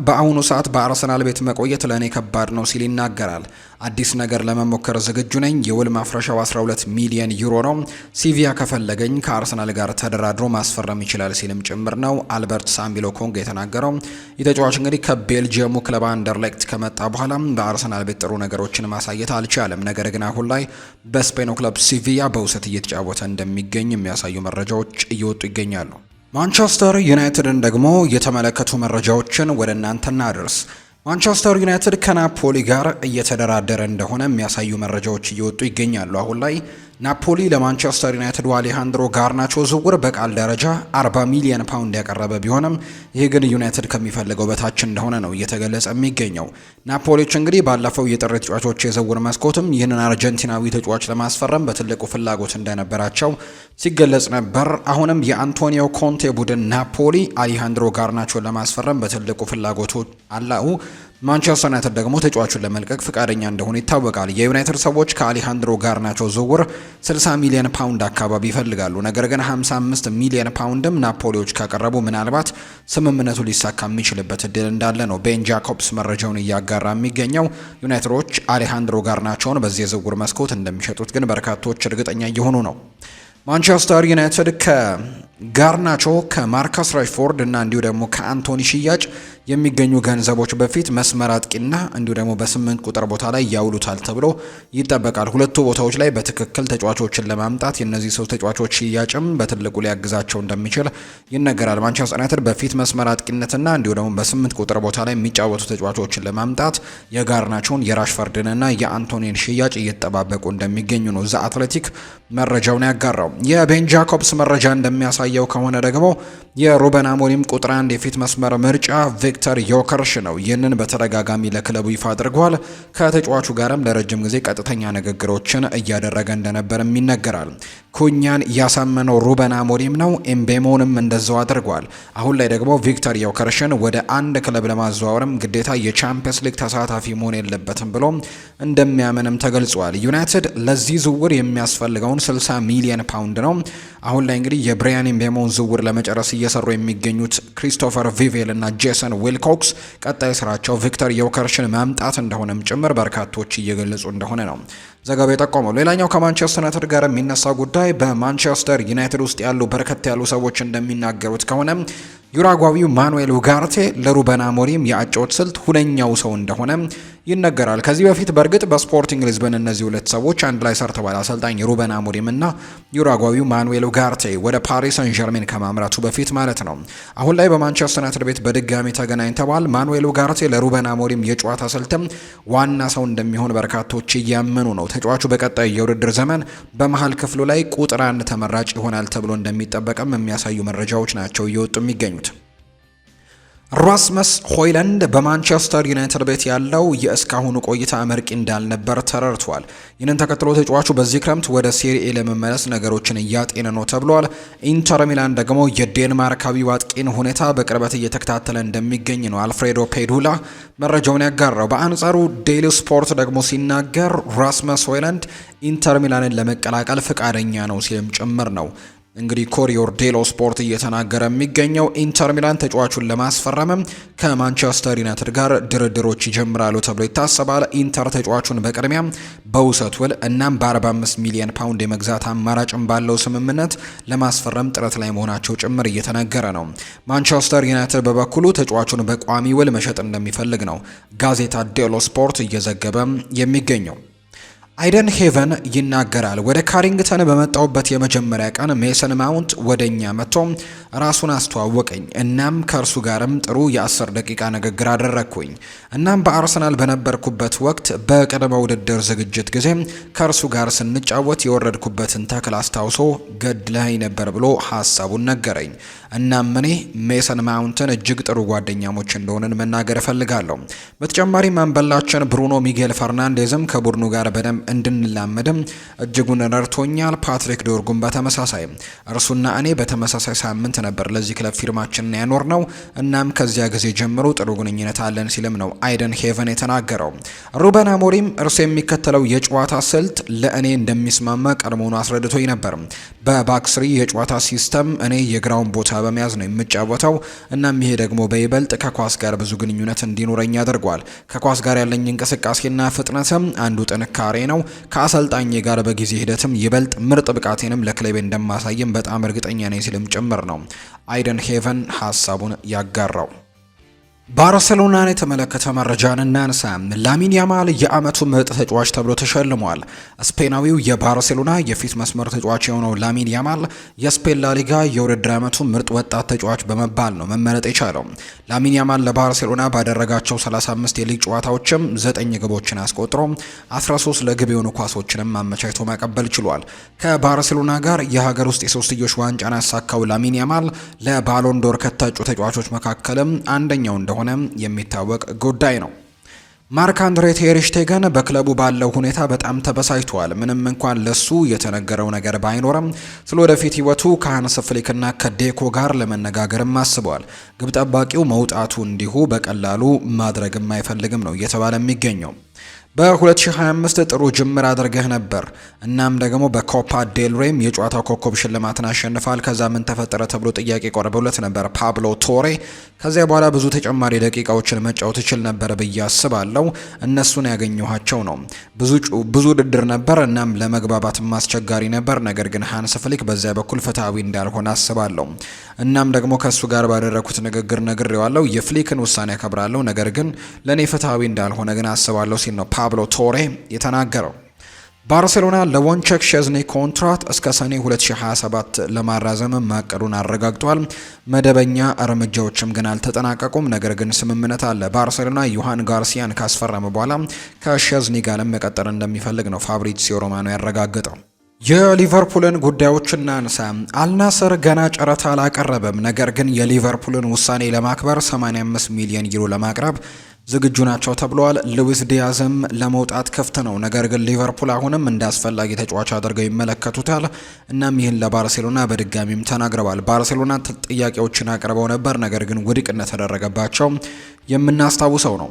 በአሁኑ ሰዓት በአርሰናል ቤት መቆየት ለእኔ ከባድ ነው ሲል ይናገራል። አዲስ ነገር ለመሞከር ዝግጁ ነኝ። የውል ማፍረሻው 12 ሚሊዮን ዩሮ ነው። ሲቪያ ከፈለገኝ ከአርሰናል ጋር ተደራድሮ ማስፈረም ይችላል ሲልም ጭምር ነው አልበርት ሳምቢሎ ኮንጋ የተናገረው። የተጫዋች እንግዲህ ከቤልጅየሙ ክለብ አንደርሌክት ከመጣ በኋላ በአርሰናል ቤት ጥሩ ነገሮችን ማሳየት አልቻለም። ነገር ግን አሁን ላይ በስፔኑ ክለብ ሲቪያ በውሰት እየተጫወተ እንደሚገኝ የሚያሳዩ መረጃዎች እየወጡ ይገኛሉ። ማንቸስተር ዩናይትድን ደግሞ የተመለከቱ መረጃዎችን ወደ እናንተ እናድርስ። ማንቸስተር ዩናይትድ ከናፖሊ ጋር እየተደራደረ እንደሆነ የሚያሳዩ መረጃዎች እየወጡ ይገኛሉ። አሁን ላይ ናፖሊ ለማንቸስተር ዩናይትድ አሌሃንድሮ ጋርናቾ ዝውውር በቃል ደረጃ 40 ሚሊዮን ፓውንድ ያቀረበ ቢሆንም ይህ ግን ዩናይትድ ከሚፈልገው በታች እንደሆነ ነው እየተገለጸ የሚገኘው። ናፖሊዎች እንግዲህ ባለፈው የጥር ተጫዋቾች የዝውውር መስኮትም ይህንን አርጀንቲናዊ ተጫዋች ለማስፈረም በትልቁ ፍላጎት እንደነበራቸው ሲገለጽ ነበር። አሁንም የአንቶኒዮ ኮንቴ ቡድን ናፖሊ አሌሃንድሮ ጋርናቾን ለማስፈረም በትልቁ ፍላጎቱ አለው። ማንቸስተር ዩናይትድ ደግሞ ተጫዋቹን ለመልቀቅ ፍቃደኛ እንደሆነ ይታወቃል። የዩናይትድ ሰዎች ከአሌሃንድሮ ጋርናቾ ዝውውር 60 ሚሊዮን ፓውንድ አካባቢ ይፈልጋሉ። ነገር ግን 55 ሚሊዮን ፓውንድም ናፖሊዎች ካቀረቡ ምናልባት ስምምነቱ ሊሳካ የሚችልበት እድል እንዳለ ነው ቤን ጃኮብስ መረጃውን እያጋራ የሚገኘው። ዩናይትዶች አሌሃንድሮ ጋርናቾን በዚህ የዝውውር መስኮት እንደሚሸጡት ግን በርካቶች እርግጠኛ እየሆኑ ነው። ማንቸስተር ዩናይትድ ከጋርናቾ ከማርከስ ራሽፎርድ እና እንዲሁ ደግሞ ከአንቶኒ ሽያጭ የሚገኙ ገንዘቦች በፊት መስመር አጥቂና እንዲሁ ደግሞ በ8 ቁጥር ቦታ ላይ ያውሉታል ተብሎ ይጠበቃል። ሁለቱ ቦታዎች ላይ በትክክል ተጫዋቾችን ለማምጣት የእነዚህ ሰው ተጫዋቾች ሽያጭም በትልቁ ሊያግዛቸው እንደሚችል ይነገራል። ማንቸስተር ዩናይትድ በፊት መስመር አጥቂነትና እንዲሁ ደግሞ በ8 ቁጥር ቦታ ላይ የሚጫወቱ ተጫዋቾችን ለማምጣት የጋርናቾን የራሽፈርድንና የአንቶኒን ሽያጭ እየተጠባበቁ እንደሚገኙ ነው ዘ አትሌቲክ መረጃውን ያጋራው። የቤን ጃኮብስ መረጃ እንደሚያሳየው ከሆነ ደግሞ የሩበን አሞሪም ቁጥር 1 የፊት መስመር ምርጫ ቪክተር ዮከርሽ ነው። ይህንን በተደጋጋሚ ለክለቡ ይፋ አድርጓል። ከተጫዋቹ ጋርም ለረጅም ጊዜ ቀጥተኛ ንግግሮችን እያደረገ እንደነበርም ይነገራል። ኩኛን ያሳመነው ሩበን አሞሪም ነው። ኤምቤሞንም እንደዛው አድርጓል። አሁን ላይ ደግሞ ቪክተር ዮከርሽን ወደ አንድ ክለብ ለማዘዋወርም ግዴታ የቻምፒየንስ ሊግ ተሳታፊ መሆን የለበትም ብሎ እንደሚያምንም ተገልጿል። ዩናይትድ ለዚህ ዝውውር የሚያስፈልገውን 60 ሚሊዮን ፓውንድ ነው። አሁን ላይ እንግዲህ የብሪያን ኤምቤሞን ዝውውር ለመጨረስ እየሰሩ የሚገኙት ክሪስቶፈር ቪቬል እና ጄሰን ዊልኮክስ ቀጣይ ስራቸው ቪክተር ዮከርሽን ማምጣት እንደሆነም ጭምር በርካቶች እየገለጹ እንደሆነ ነው ዘገባው የጠቆመው። ሌላኛው ከማንቸስተር ዩናይትድ ጋር የሚነሳ ጉዳይ በማንቸስተር ዩናይትድ ውስጥ ያሉ በርከት ያሉ ሰዎች እንደሚናገሩት ከሆነ ዩራጓዊው ማኑኤል ኡጋርቴ ለሩበን አሞሪም የአጨዋወት ስልት ሁነኛው ሰው እንደሆነ ይነገራል። ከዚህ በፊት በእርግጥ በስፖርቲንግ ሊዝበን እነዚህ ሁለት ሰዎች አንድ ላይ ሰርተዋል። አሰልጣኝ ሩበን አሞሪም እና ዩራጓዊው ማኑኤል ኡጋርቴ ወደ ፓሪስ ሰን ዠርሜን ከማምራቱ በፊት ማለት ነው። አሁን ላይ በማንቸስተር ዩናይትድ ቤት በድጋሚ ተገናኝተዋል። ማኑኤል ኡጋርቴ ለሩበን አሞሪም የጨዋታ ስልትም ዋና ሰው እንደሚሆን በርካቶች እያመኑ ነው። ተጫዋቹ በቀጣይ የውድድር ዘመን በመሃል ክፍሉ ላይ ቁጥር 1 ተመራጭ ይሆናል ተብሎ እንደሚጠበቅም የሚያሳዩ መረጃዎች ናቸው እየወጡ የሚገኙት። ራስመስ ሆይለንድ በማንቸስተር ዩናይትድ ቤት ያለው የእስካሁኑ ቆይታ አመርቂ እንዳልነበር ተረድቷል። ይህንን ተከትሎ ተጫዋቹ በዚህ ክረምት ወደ ሴሪኤ ለመመለስ ነገሮችን እያጤነ ነው ተብሏል። ኢንተር ሚላን ደግሞ የዴንማርካዊው አጥቂን ሁኔታ በቅርበት እየተከታተለ እንደሚገኝ ነው አልፍሬዶ ፔዱላ መረጃውን ያጋራው። በአንጻሩ ዴይሊ ስፖርት ደግሞ ሲናገር ራስመስ ሆይለንድ ኢንተር ሚላንን ለመቀላቀል ፈቃደኛ ነው ሲልም ጭምር ነው እንግዲህ ኮሪዮር ዴሎ ስፖርት እየተናገረ የሚገኘው። ኢንተር ሚላን ተጫዋቹን ለማስፈረምም ከማንቸስተር ዩናይትድ ጋር ድርድሮች ይጀምራሉ ተብሎ ይታሰባል። ኢንተር ተጫዋቹን በቅድሚያ በውሰት ውል እናም በ45 ሚሊዮን ፓውንድ የመግዛት አማራጭም ባለው ስምምነት ለማስፈረም ጥረት ላይ መሆናቸው ጭምር እየተነገረ ነው። ማንቸስተር ዩናይትድ በበኩሉ ተጫዋቹን በቋሚ ውል መሸጥ እንደሚፈልግ ነው ጋዜጣ ዴሎ ስፖርት እየዘገበ የሚገኘው። አይደን ሄቨን ይናገራል። ወደ ካሪንግተን በመጣውበት የመጀመሪያ ቀን ሜሰን ማውንት ወደኛ መጥቶ ራሱን አስተዋወቀኝ። እናም ከእርሱ ጋርም ጥሩ የ10 ደቂቃ ንግግር አደረግኩኝ። እናም በአርሰናል በነበርኩበት ወቅት በቅድመ ውድድር ዝግጅት ጊዜ ከእርሱ ጋር ስንጫወት የወረድኩበትን ተክል አስታውሶ ገድለኸኝ ነበር ብሎ ሀሳቡን ነገረኝ። እናም እኔ ሜሰን ማውንትን እጅግ ጥሩ ጓደኛሞች እንደሆንን መናገር እፈልጋለሁ። በተጨማሪም አንበላችን ብሩኖ ሚጌል ፈርናንዴዝም ከቡድኑ ጋር በደንብ እንድንላመድም እጅጉን ረድቶኛል። ፓትሪክ ዶርጉም በተመሳሳይ እርሱና እኔ በተመሳሳይ ሳምንት ነበር ለዚህ ክለብ ፊርማችንን ያኖር ነው። እናም ከዚያ ጊዜ ጀምሮ ጥሩ ግንኙነት አለን ሲልም ነው አይደን ሄቨን የተናገረው። ሩበን አሞሪም እርሱ የሚከተለው የጨዋታ ስልት ለእኔ እንደሚስማማ ቀድሞውኑ አስረድቶኝ ነበር። በባክስሪ የጨዋታ ሲስተም እኔ የግራውን ቦታ በመያዝ ነው የምጫወተው። እናም ይሄ ደግሞ በይበልጥ ከኳስ ጋር ብዙ ግንኙነት እንዲኖረኝ ያደርጓል። ከኳስ ጋር ያለኝ እንቅስቃሴና ፍጥነትም አንዱ ጥንካሬ ነው። ከአሰልጣኝ ጋር በጊዜ ሂደትም ይበልጥ ምርጥ ብቃቴንም ለክለቤ እንደማሳይም በጣም እርግጠኛ ነኝ ሲልም ጭምር ነው አይደን ሄቨን ሀሳቡን ያጋራው። ባርሴሎናን የተመለከተ መረጃን እናንሳ። ላሚን ያማል የአመቱ ምርጥ ተጫዋች ተብሎ ተሸልሟል። ስፔናዊው የባርሴሎና የፊት መስመር ተጫዋች የሆነው ላሚን ያማል የስፔን ላሊጋ የውድድር አመቱ ምርጥ ወጣት ተጫዋች በመባል ነው መመረጥ የቻለው። ላሚን ያማል ለባርሴሎና ባደረጋቸው 35 የሊግ ጨዋታዎችም 9 ግቦችን አስቆጥሮ 13 ለግብ የሆኑ ኳሶችንም አመቻችቶ ማቀበል ችሏል። ከባርሴሎና ጋር የሀገር ውስጥ የሶስትዮሽ ዋንጫን ያሳካው ላሚን ያማል ለባሎንዶር ከታጩ ተጫዋቾች መካከልም አንደኛው እንደሆነ የሚታወቅ ጉዳይ ነው። ማርክ አንድሬ ቴር ሽቴገን በክለቡ ባለው ሁኔታ በጣም ተበሳጭቷል። ምንም እንኳን ለሱ የተነገረው ነገር ባይኖርም ስለ ወደፊት ህይወቱ ከሃንስ ፍሊክና ከዴኮ ጋር ለመነጋገርም አስበዋል። ግብ ጠባቂው መውጣቱ እንዲሁ በቀላሉ ማድረግም አይፈልግም ነው እየተባለ የሚገኘው። በ2025 ጥሩ ጅምር አድርገህ ነበር። እናም ደግሞ በኮፓ ዴል ሬም የጨዋታው ኮከብ ሽልማትን አሸንፋል። ከዛ ምን ተፈጠረ ተብሎ ጥያቄ ቀርቦለት ነበር ፓብሎ ቶሬ ከዚያ በኋላ ብዙ ተጨማሪ ደቂቃዎችን መጫወት እችል ነበር ብዬ አስባለሁ። እነሱን ያገኘኋቸው ነው። ብዙ ውድድር ነበር፣ እናም ለመግባባት አስቸጋሪ ነበር። ነገር ግን ሃንስ ፍሊክ በዚያ በኩል ፍትሐዊ እንዳልሆነ አስባለሁ። እናም ደግሞ ከእሱ ጋር ባደረኩት ንግግር ነግሬዋለሁ። የፍሊክን ውሳኔ አከብራለሁ፣ ነገር ግን ለእኔ ፍትሐዊ እንዳልሆነ ግን አስባለሁ ሲል ነው ፓብሎ ቶሬ የተናገረው። ባርሴሎና ለወንቸክ ሼዝኒ ኮንትራት እስከ ሰኔ 2027 ለማራዘም ማቀዱን አረጋግጧል። መደበኛ እርምጃዎችም ግን አልተጠናቀቁም፣ ነገር ግን ስምምነት አለ። ባርሴሎና ዮሃን ጋርሲያን ካስፈረመ በኋላ ከሼዝኒ ጋር መቀጠል እንደሚፈልግ ነው ፋብሪዚዮ ሮማኖ ያረጋገጠው። የሊቨርፑልን ጉዳዮች እናንሳ። አልናስር ገና ጨረታ አላቀረበም፣ ነገር ግን የሊቨርፑልን ውሳኔ ለማክበር 85 ሚሊዮን ዩሮ ለማቅረብ ዝግጁ ናቸው ተብለዋል። ሉዊስ ዲያዝም ለመውጣት ክፍት ነው፣ ነገር ግን ሊቨርፑል አሁንም እንደ አስፈላጊ ተጫዋች አድርገው ይመለከቱታል። እናም ይህን ለባርሴሎና በድጋሚም ተናግረዋል። ባርሴሎና ጥያቄዎችን አቅርበው ነበር፣ ነገር ግን ውድቅ እንደተደረገባቸው የምናስታውሰው ነው።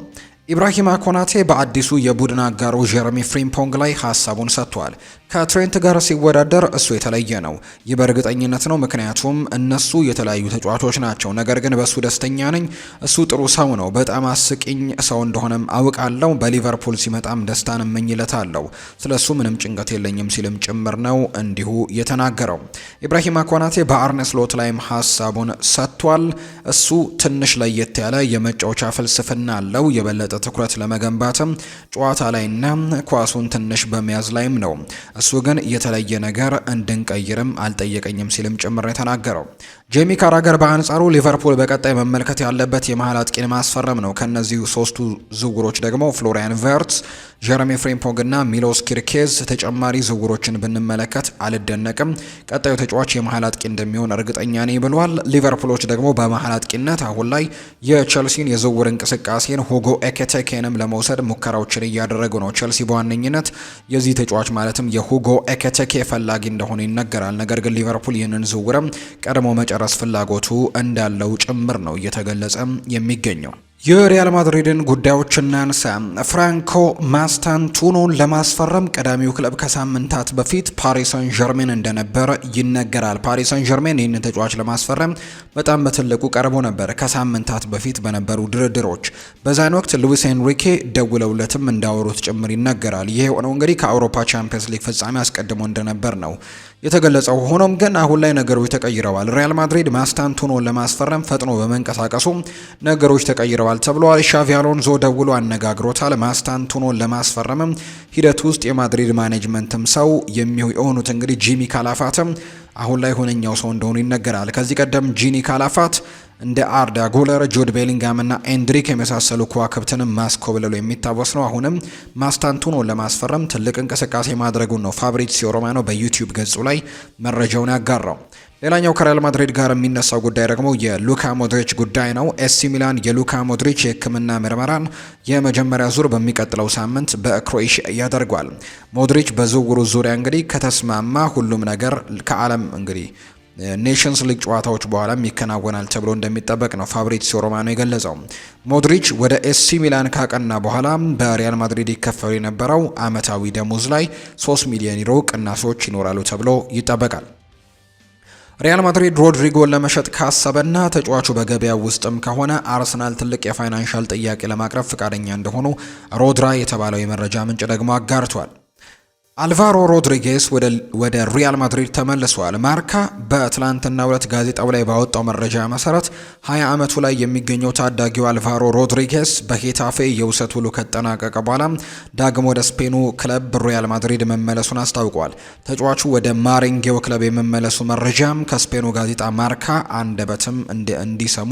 ኢብራሂማ ኮናቴ በአዲሱ የቡድን አጋሩ ጀረሚ ፍሪምፖንግ ላይ ሀሳቡን ሰጥቷል። ከትሬንት ጋር ሲወዳደር እሱ የተለየ ነው። ይህ በእርግጠኝነት ነው፣ ምክንያቱም እነሱ የተለያዩ ተጫዋቾች ናቸው። ነገር ግን በእሱ ደስተኛ ነኝ። እሱ ጥሩ ሰው ነው። በጣም አስቂኝ ሰው እንደሆነም አውቃለሁ። በሊቨርፑል ሲመጣም ደስታን እመኝለታለሁ። ስለ እሱ ምንም ጭንቀት የለኝም ሲልም ጭምር ነው እንዲሁ የተናገረው። ኢብራሂማ ኮናቴ በአርነ ስሎት ላይም ሀሳቡን ሰጥቷል። እሱ ትንሽ ለየት ያለ የመጫወቻ ፍልስፍና አለው። የበለጠ ትኩረት ለመገንባትም ጨዋታ ላይና ኳሱን ትንሽ በመያዝ ላይም ነው። እሱ ግን የተለየ ነገር እንድንቀይርም አልጠየቀኝም ሲልም ጭምር የተናገረው። ጄሚ ካራገር በአንጻሩ ሊቨርፑል በቀጣይ መመልከት ያለበት የመሀል አጥቂን ማስፈረም ነው። ከነዚህ ሶስቱ ዝውውሮች ደግሞ ፍሎሪያን ቨርትስ፣ ጀረሚ ፍሪምፖንግ እና ሚሎስ ኪርኬዝ ተጨማሪ ዝውውሮችን ብንመለከት አልደነቅም። ቀጣዩ ተጫዋች የመሀል አጥቂ እንደሚሆን እርግጠኛ ነኝ ብሏል። ሊቨርፑሎች ደግሞ በመሀል አጥቂነት አሁን ላይ የቸልሲን የዝውውር እንቅስቃሴን ሁጎ ኤኬቴኬንም ለመውሰድ ሙከራዎችን እያደረጉ ነው። ቸልሲ በዋነኝነት የዚህ ተጫዋች ማለትም የሁጎ ኤኬቴኬ ፈላጊ እንደሆነ ይነገራል። ነገር ግን ሊቨርፑል ይህንን ዝውውርም ቀድሞ መጨረስ ፍላጎቱ እንዳለው ጭምር ነው እየተገለጸ የሚገኘው። የሪያል ማድሪድን ጉዳዮች እናንሳ። ፍራንኮ ማስታንቱኖን ለማስፈረም ቀዳሚው ክለብ ከሳምንታት በፊት ፓሪስ ሰን ዠርሜን እንደነበር ይነገራል። ፓሪስ ሰን ዠርሜን ይህንን ተጫዋች ለማስፈረም በጣም በትልቁ ቀርቦ ነበር ከሳምንታት በፊት በነበሩ ድርድሮች። በዛን ወቅት ሉዊስ ኤንሪኬ ደውለውለትም እንዳወሩት ጭምር ይነገራል። ይሄ የሆነው እንግዲህ ከአውሮፓ ቻምፒየንስ ሊግ ፍጻሜ አስቀድሞ እንደነበር ነው የተገለጸው። ሆኖም ግን አሁን ላይ ነገሮች ተቀይረዋል። ሪያል ማድሪድ ማስታንቱኖን ለማስፈረም ፈጥኖ በመንቀሳቀሱ ነገሮች ተቀይረዋል ተብሏል። ሻቪ አሎንዞ ደውሎ አነጋግሮታል። ማስታንቱኖን ለማስፈረምም ሂደት ውስጥ የማድሪድ ማኔጅመንትም ሰው የሚሆኑት እንግዲህ ጂሚ ካላፋትም አሁን ላይ ሆነኛው ሰው እንደሆኑ ይነገራል። ከዚህ ቀደም ጂኒ ካላፋት እንደ አርዳ ጉለር፣ ጁድ ቤሊንጋም እና ኤንድሪክ የመሳሰሉ ከዋክብትንም ማስኮብለሉ የሚታወስ ነው። አሁንም ማስታንቱኖን ለማስፈረም ትልቅ እንቅስቃሴ ማድረጉን ነው ፋብሪዚዮ ሮማኖ በዩቲዩብ ገጹ ላይ መረጃውን ያጋራው። ሌላኛው ከሪያል ማድሪድ ጋር የሚነሳው ጉዳይ ደግሞ የሉካ ሞድሪች ጉዳይ ነው። ኤሲ ሚላን የሉካ ሞድሪች የሕክምና ምርመራን የመጀመሪያ ዙር በሚቀጥለው ሳምንት በክሮኤሽያ ያደርጓል። ሞድሪች በዝውውሩ ዙሪያ እንግዲህ ከተስማማ ሁሉም ነገር ከዓለም እንግዲህ ኔሽንስ ሊግ ጨዋታዎች በኋላም ይከናወናል ተብሎ እንደሚጠበቅ ነው ፋብሪዚዮ ሮማኖ የገለጸው። ሞድሪች ወደ ኤሲ ሚላን ካቀና በኋላ በሪያል ማድሪድ ይከፈሉ የነበረው አመታዊ ደሞዝ ላይ 3 ሚሊዮን ዩሮ ቅናሾች ይኖራሉ ተብሎ ይጠበቃል። ሪያል ማድሪድ ሮድሪጎን ለመሸጥ ካሰበና ተጫዋቹ በገበያው ውስጥም ከሆነ አርሰናል ትልቅ የፋይናንሻል ጥያቄ ለማቅረብ ፈቃደኛ እንደሆኑ ሮድራ የተባለው የመረጃ ምንጭ ደግሞ አጋርቷል። አልቫሮ ሮድሪጌስ ወደ ሪያል ማድሪድ ተመልሷል። ማርካ በትላንትናው ዕለት ጋዜጣው ላይ ባወጣው መረጃ መሰረት 20 ዓመቱ ላይ የሚገኘው ታዳጊው አልቫሮ ሮድሪጌስ በሄታፌ የውሰት ውሉ ከተጠናቀቀ በኋላ ዳግም ወደ ስፔኑ ክለብ ሪያል ማድሪድ መመለሱን አስታውቋል። ተጫዋቹ ወደ ማሬንጌው ክለብ የመመለሱ መረጃም ከስፔኑ ጋዜጣ ማርካ አንደበትም እንዲሰሙ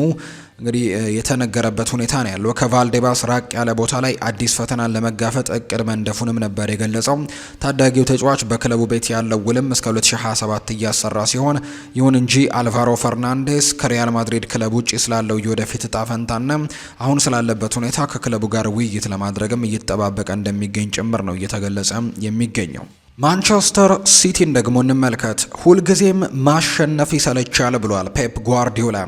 እንግዲህ የተነገረበት ሁኔታ ነው ያለው። ከቫልዴባስ ራቅ ያለ ቦታ ላይ አዲስ ፈተናን ለመጋፈጥ እቅድ መንደፉንም ነበር የገለጸው። ታዳጊው ተጫዋች በክለቡ ቤት ያለው ውልም እስከ 2027 እያሰራ ሲሆን፣ ይሁን እንጂ አልቫሮ ፈርናንዴስ ከሪያል ማድሪድ ክለብ ውጪ ስላለው የወደፊት እጣ ፈንታና አሁን ስላለበት ሁኔታ ከክለቡ ጋር ውይይት ለማድረግም እየተጠባበቀ እንደሚገኝ ጭምር ነው እየተገለጸ የሚገኘው። ማንቸስተር ሲቲን ደግሞ እንመልከት። ሁልጊዜም ማሸነፍ ይሰለቻል ብሏል ፔፕ ጓርዲዮላ።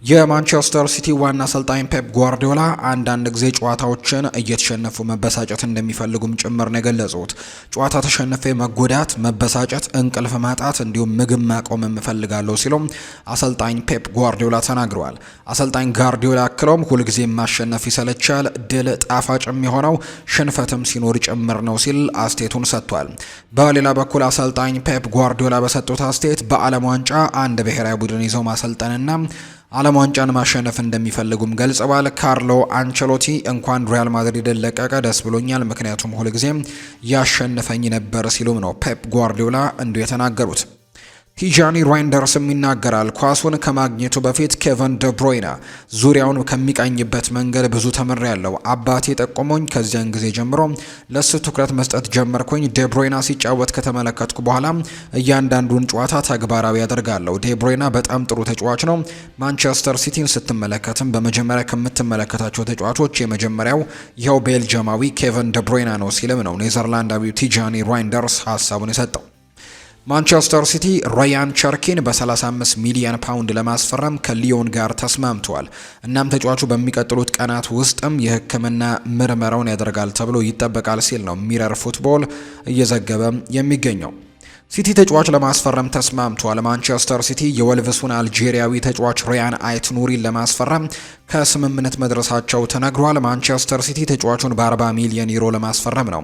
የማንቸስተር ሲቲ ዋና አሰልጣኝ ፔፕ ጓርዲዮላ አንዳንድ ጊዜ ጨዋታዎችን እየተሸነፉ መበሳጨት እንደሚፈልጉም ጭምር ነው የገለጹት። ጨዋታ ተሸንፌ መጎዳት፣ መበሳጨት፣ እንቅልፍ ማጣት እንዲሁም ምግብ ማቆም እፈልጋለሁ ሲሉም አሰልጣኝ ፔፕ ጓርዲዮላ ተናግረዋል። አሰልጣኝ ጓርዲዮላ አክለውም ሁልጊዜ ማሸነፍ ይሰለቻል፣ ድል ጣፋጭ የሚሆነው ሽንፈትም ሲኖር ጭምር ነው ሲል አስተያየቱን ሰጥቷል። በሌላ በኩል አሰልጣኝ ፔፕ ጓርዲዮላ በሰጡት አስተያየት በዓለም ዋንጫ አንድ ብሔራዊ ቡድን ይዘው ማሰልጠንና ዓለም ዋንጫን ማሸነፍ እንደሚፈልጉም ገልጸዋል። ካርሎ አንቸሎቲ እንኳን ሪያል ማድሪድን ለቀቀ ደስ ብሎኛል፣ ምክንያቱም ሁልጊዜም ያሸንፈኝ ነበር ሲሉም ነው ፔፕ ጓርዲዮላ እንዲሁ የተናገሩት። ቲጃኒ ራይንደርስም ይናገራል። ኳሱን ከማግኘቱ በፊት ኬቨን ደብሮይና ዙሪያውን ከሚቃኝበት መንገድ ብዙ ተምሬያለሁ። አባቴ ጠቆሞኝ፣ ከዚያን ጊዜ ጀምሮ ለሱ ትኩረት መስጠት ጀመርኩኝ። ደብሮይና ሲጫወት ከተመለከትኩ በኋላ እያንዳንዱን ጨዋታ ተግባራዊ ያደርጋለሁ። ደብሮይና በጣም ጥሩ ተጫዋች ነው። ማንቸስተር ሲቲን ስትመለከትም በመጀመሪያ ከምትመለከታቸው ተጫዋቾች የመጀመሪያው ይኸው ቤልጅማዊ ኬቨን ደብሮይና ነው ሲልም ነው ኔዘርላንዳዊው ቲጃኒ ራይንደርስ ሀሳቡን የሰጠው። ማንቸስተር ሲቲ ራያን ቸርኪን በ35 ሚሊዮን ፓውንድ ለማስፈረም ከሊዮን ጋር ተስማምተዋል። እናም ተጫዋቹ በሚቀጥሉት ቀናት ውስጥም የሕክምና ምርመራውን ያደርጋል ተብሎ ይጠበቃል ሲል ነው ሚረር ፉትቦል እየዘገበ የሚገኘው። ሲቲ ተጫዋች ለማስፈረም ተስማምቷል። ማንቸስተር ሲቲ የወልቭሱን አልጄሪያዊ ተጫዋች ሪያን አይት ኑሪን ለማስፈረም ከስምምነት መድረሳቸው ተነግሯል። ማንቸስተር ሲቲ ተጫዋቹን በ40 ሚሊዮን ዩሮ ለማስፈረም ነው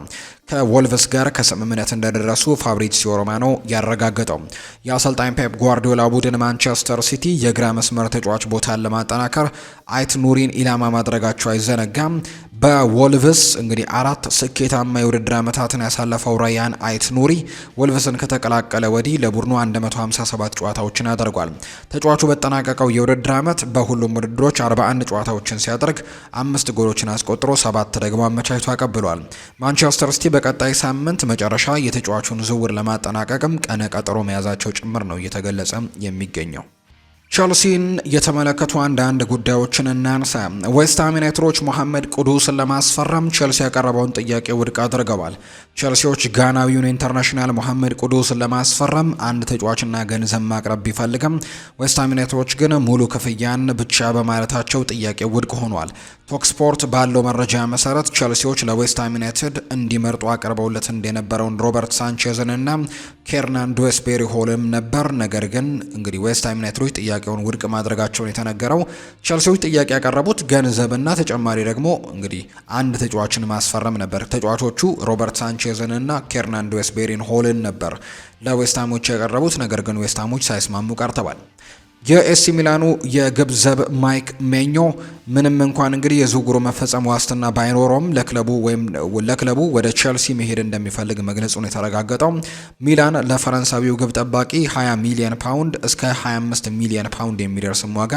ከወልቭስ ጋር ከስምምነት እንደደረሱ ፋብሪዚዮ ሮማኖ ያረጋገጠው። የአሰልጣኝ ፔፕ ጓርዲዮላ ቡድን ማንቸስተር ሲቲ የግራ መስመር ተጫዋች ቦታን ለማጠናከር አይት ኑሪን ኢላማ ማድረጋቸው አይዘነጋም። በወልቭስ እንግዲህ 4 ስኬታማ የውድድር ዓመታትን ያሳለፈው ራያን አይት ኑሪ ወልቭስን ከተቀላቀለ ወዲህ ለቡድኑ 157 ጨዋታዎችን ያደርጓል። ተጫዋቹ በተጠናቀቀው የውድድር ዓመት በሁሉም ውድድሮች 41 ጨዋታዎችን ሲያደርግ 5 ጎሎችን አስቆጥሮ 7 ደግሞ አመቻችቶ አቀብሏል። ማንቸስተር ሲቲ በቀጣይ ሳምንት መጨረሻ የተጫዋቹን ዝውውር ለማጠናቀቅም ቀነ ቀጠሮ መያዛቸው ጭምር ነው እየተገለጸ የሚገኘው። ቸልሲን የተመለከቱ አንዳንድ ጉዳዮችን እናንሳ። ዌስትሃም ዩናይትዶች መሐመድ ቁዱስን ለማስፈረም ቸልሲ ያቀረበውን ጥያቄ ውድቅ አድርገዋል። ቸልሲዎች ጋናዊውን ኢንተርናሽናል መሐመድ ቁዱስን ለማስፈረም አንድ ተጫዋችና ገንዘብ ማቅረብ ቢፈልግም ዌስትሃም ዩናይትዶች ግን ሙሉ ክፍያን ብቻ በማለታቸው ጥያቄ ውድቅ ሆኗል። ቶክስፖርት ባለው መረጃ መሰረት ቸልሲዎች ለዌስትሃም ዩናይትድ እንዲመርጡ አቅርበውለት እንደነበረውን ሮበርት ሳንቼዝን እና ኬርናን ዱዌስቤሪ ሆልም ነበር። ነገር ግን እንግዲህ ዌስትሃም ዩናይትዶች ጥያቄውን ውድቅ ማድረጋቸውን የተነገረው። ቸልሲዎች ጥያቄ ያቀረቡት ገንዘብና ተጨማሪ ደግሞ እንግዲህ አንድ ተጫዋችን ማስፈረም ነበር። ተጫዋቾቹ ሮበርት ሳንቼዝን እና ኬርናን ዱዌስቤሪን ሆልን ነበር ለዌስትሃሞች ያቀረቡት። ነገር ግን ዌስትሃሞች ሳይስማሙ ቀርተዋል። የኤሲ ሚላኑ የግብ ዘብ ማይክ ሜኞ ምንም እንኳን እንግዲህ የዝውውሩ መፈጸም ዋስትና ባይኖረውም ለክለቡ ወደ ቸልሲ መሄድ እንደሚፈልግ መግለጹን የተረጋገጠው ሚላን ለፈረንሳዊው ግብ ጠባቂ 20 ሚሊዮን ፓውንድ እስከ 25 ሚሊዮን ፓውንድ የሚደርስ ዋጋ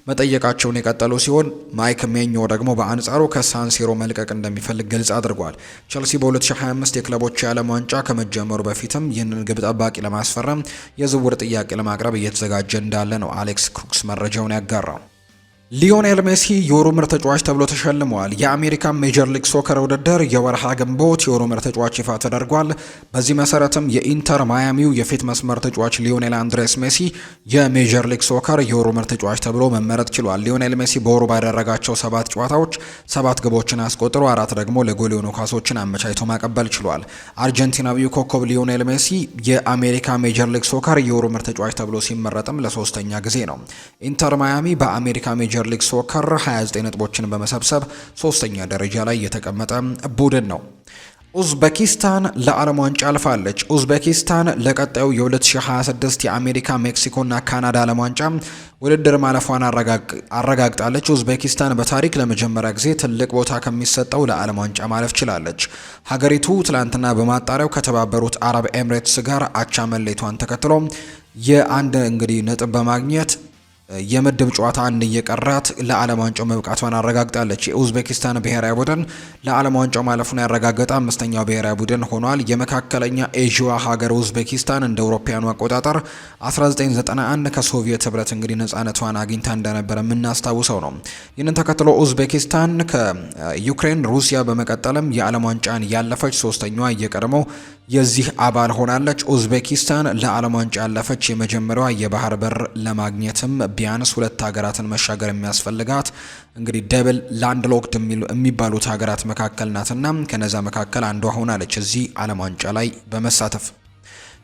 መጠየቃቸውን የቀጠሉ ሲሆን ማይክ ሜኞ ደግሞ በአንጻሩ ከሳንሲሮ መልቀቅ እንደሚፈልግ ግልጽ አድርጓል። ቸልሲ በ2025 የክለቦች የዓለም ዋንጫ ከመጀመሩ በፊትም ይህንን ግብ ጠባቂ ለማስፈረም የዝውውር ጥያቄ ለማቅረብ እየተዘጋጀ እንዳለ ነው አሌክስ ክሩክስ መረጃውን ያጋራው። ሊዮኔል ሜሲ የወሩ ምርጥ ተጫዋች ተብሎ ተሸልመዋል። የአሜሪካ ሜጀር ሊግ ሶከር ውድድር የወርሃ ግንቦት የወሩ ምርጥ ተጫዋች ይፋ ተደርጓል። በዚህ መሰረትም የኢንተር ማያሚው የፊት መስመር ተጫዋች ሊዮኔል አንድሬስ ሜሲ የሜጀር ሊግ ሶከር የወሩ ምርጥ ተጫዋች ተብሎ መመረጥ ችሏል። ሊዮኔል ሜሲ በወሩ ባደረጋቸው 7 ጨዋታዎች 7 ግቦችን አስቆጥሮ 4 ደግሞ ለጎል የሆኑ ኳሶችን አመቻችቶ ማቀበል ችሏል። አርጀንቲናዊው ኮከብ ሊዮኔል ሜሲ የአሜሪካ ሜጀር ሊግ ሶከር የወሩ ምርጥ ተጫዋች ተብሎ ሲመረጥም ለሶስተኛ ጊዜ ነው። ኢንተር ማያሚ በአሜሪካ ሜጀር ሊግ ሶከር 29 ነጥቦችን በመሰብሰብ 3ኛ ደረጃ ላይ የተቀመጠ ቡድን ነው። ኡዝቤኪስታን ለዓለም ዋንጫ አልፋለች። ኡዝቤኪስታን ለቀጣዩ የ2026 የአሜሪካ ሜክሲኮና ካናዳ ዓለም ዋንጫ ውድድር ማለፏን አረጋግጣለች። ኡዝቤኪስታን በታሪክ ለመጀመሪያ ጊዜ ትልቅ ቦታ ከሚሰጠው ለዓለም ዋንጫ ማለፍ ችላለች። ሀገሪቱ ትላንትና በማጣሪያው ከተባበሩት አረብ ኤምሬትስ ጋር አቻ መለየቷን ተከትሎ የአንድ እንግዲህ ነጥብ በማግኘት የምድብ ጨዋታ አንድ እየቀራት ለዓለም ዋንጫው መብቃቷን አረጋግጣለች። የኡዝቤኪስታን ብሔራዊ ቡድን ለዓለም ዋንጫው ማለፉን ያረጋገጠ 5ኛው ብሔራዊ ቡድን ሆኗል። የመካከለኛ ኤዥያ ሀገር ኡዝቤኪስታን እንደ አውሮፓውያኑ አቆጣጠር 1991 ከሶቪየት ህብረት እንግዲህ ነጻነቷን አግኝታ እንደነበረ የምናስታውሰው ነው። ይህንን ተከትሎ ኡዝቤኪስታን ከዩክሬን፣ ሩሲያ በመቀጠልም የዓለም ዋንጫን ያለፈች 3ኛዋ የቀድሞው የዚህ አባል ሆናለች። ኡዝቤኪስታን ለዓለም ዋንጫ ያለፈች የመጀመሪያዋ የባህር በር ለማግኘትም ቢያንስ 2 ሀገራትን መሻገር የሚያስፈልጋት እንግዲህ ደብል ላንድ ሎክድ የሚባሉት ሀገራት መካከል ናትና ከነዛ መካከል አንዷ ሆናለች እዚህ ዓለም ዋንጫ ላይ በመሳተፍ።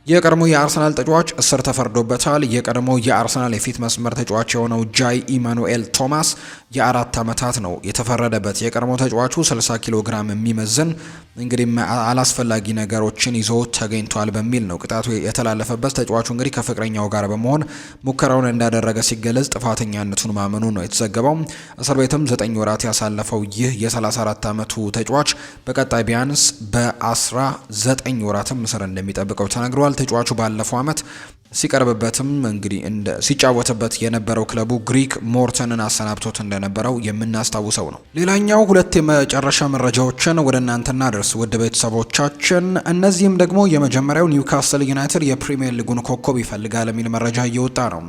የቀድሞ የአርሰናል ተጫዋች እስር ተፈርዶበታል። የቀድሞ የአርሰናል የፊት መስመር ተጫዋች የሆነው ጃይ ኢማኑኤል ቶማስ የ4 ዓመታት ነው የተፈረደበት። የቀድሞ ተጫዋቹ 60 ኪሎ ግራም የሚመዝን እንግዲህ አላስፈላጊ ነገሮችን ይዞ ተገኝቷል በሚል ነው ቅጣቱ የተላለፈበት። ተጫዋቹ እንግዲህ ከፍቅረኛው ጋር በመሆን ሙከራውን እንዳደረገ ሲገለጽ ጥፋተኛነቱን ማመኑ ነው የተዘገበው። እስር ቤትም 9 ወራት ያሳለፈው ይህ የ34 ዓመቱ ተጫዋች በቀጣይ ቢያንስ በ19 ወራትም እስር እንደሚጠብቀው ተነግሯል። ተጫዋቹ ባለፈው ዓመት ሲቀርብበትም እንግዲህ ሲጫወትበት የነበረው ክለቡ ግሪክ ሞርተንን አሰናብቶት እንደነበረው የምናስታውሰው ነው። ሌላኛው 2 የመጨረሻ መረጃዎችን ወደ እናንተ እናደርስ ውድ ቤተሰቦቻችን። እነዚህም ደግሞ የመጀመሪያው ኒውካስል ዩናይትድ የፕሪሚየር ሊጉን ኮከብ ይፈልጋል የሚል መረጃ እየወጣ ነው።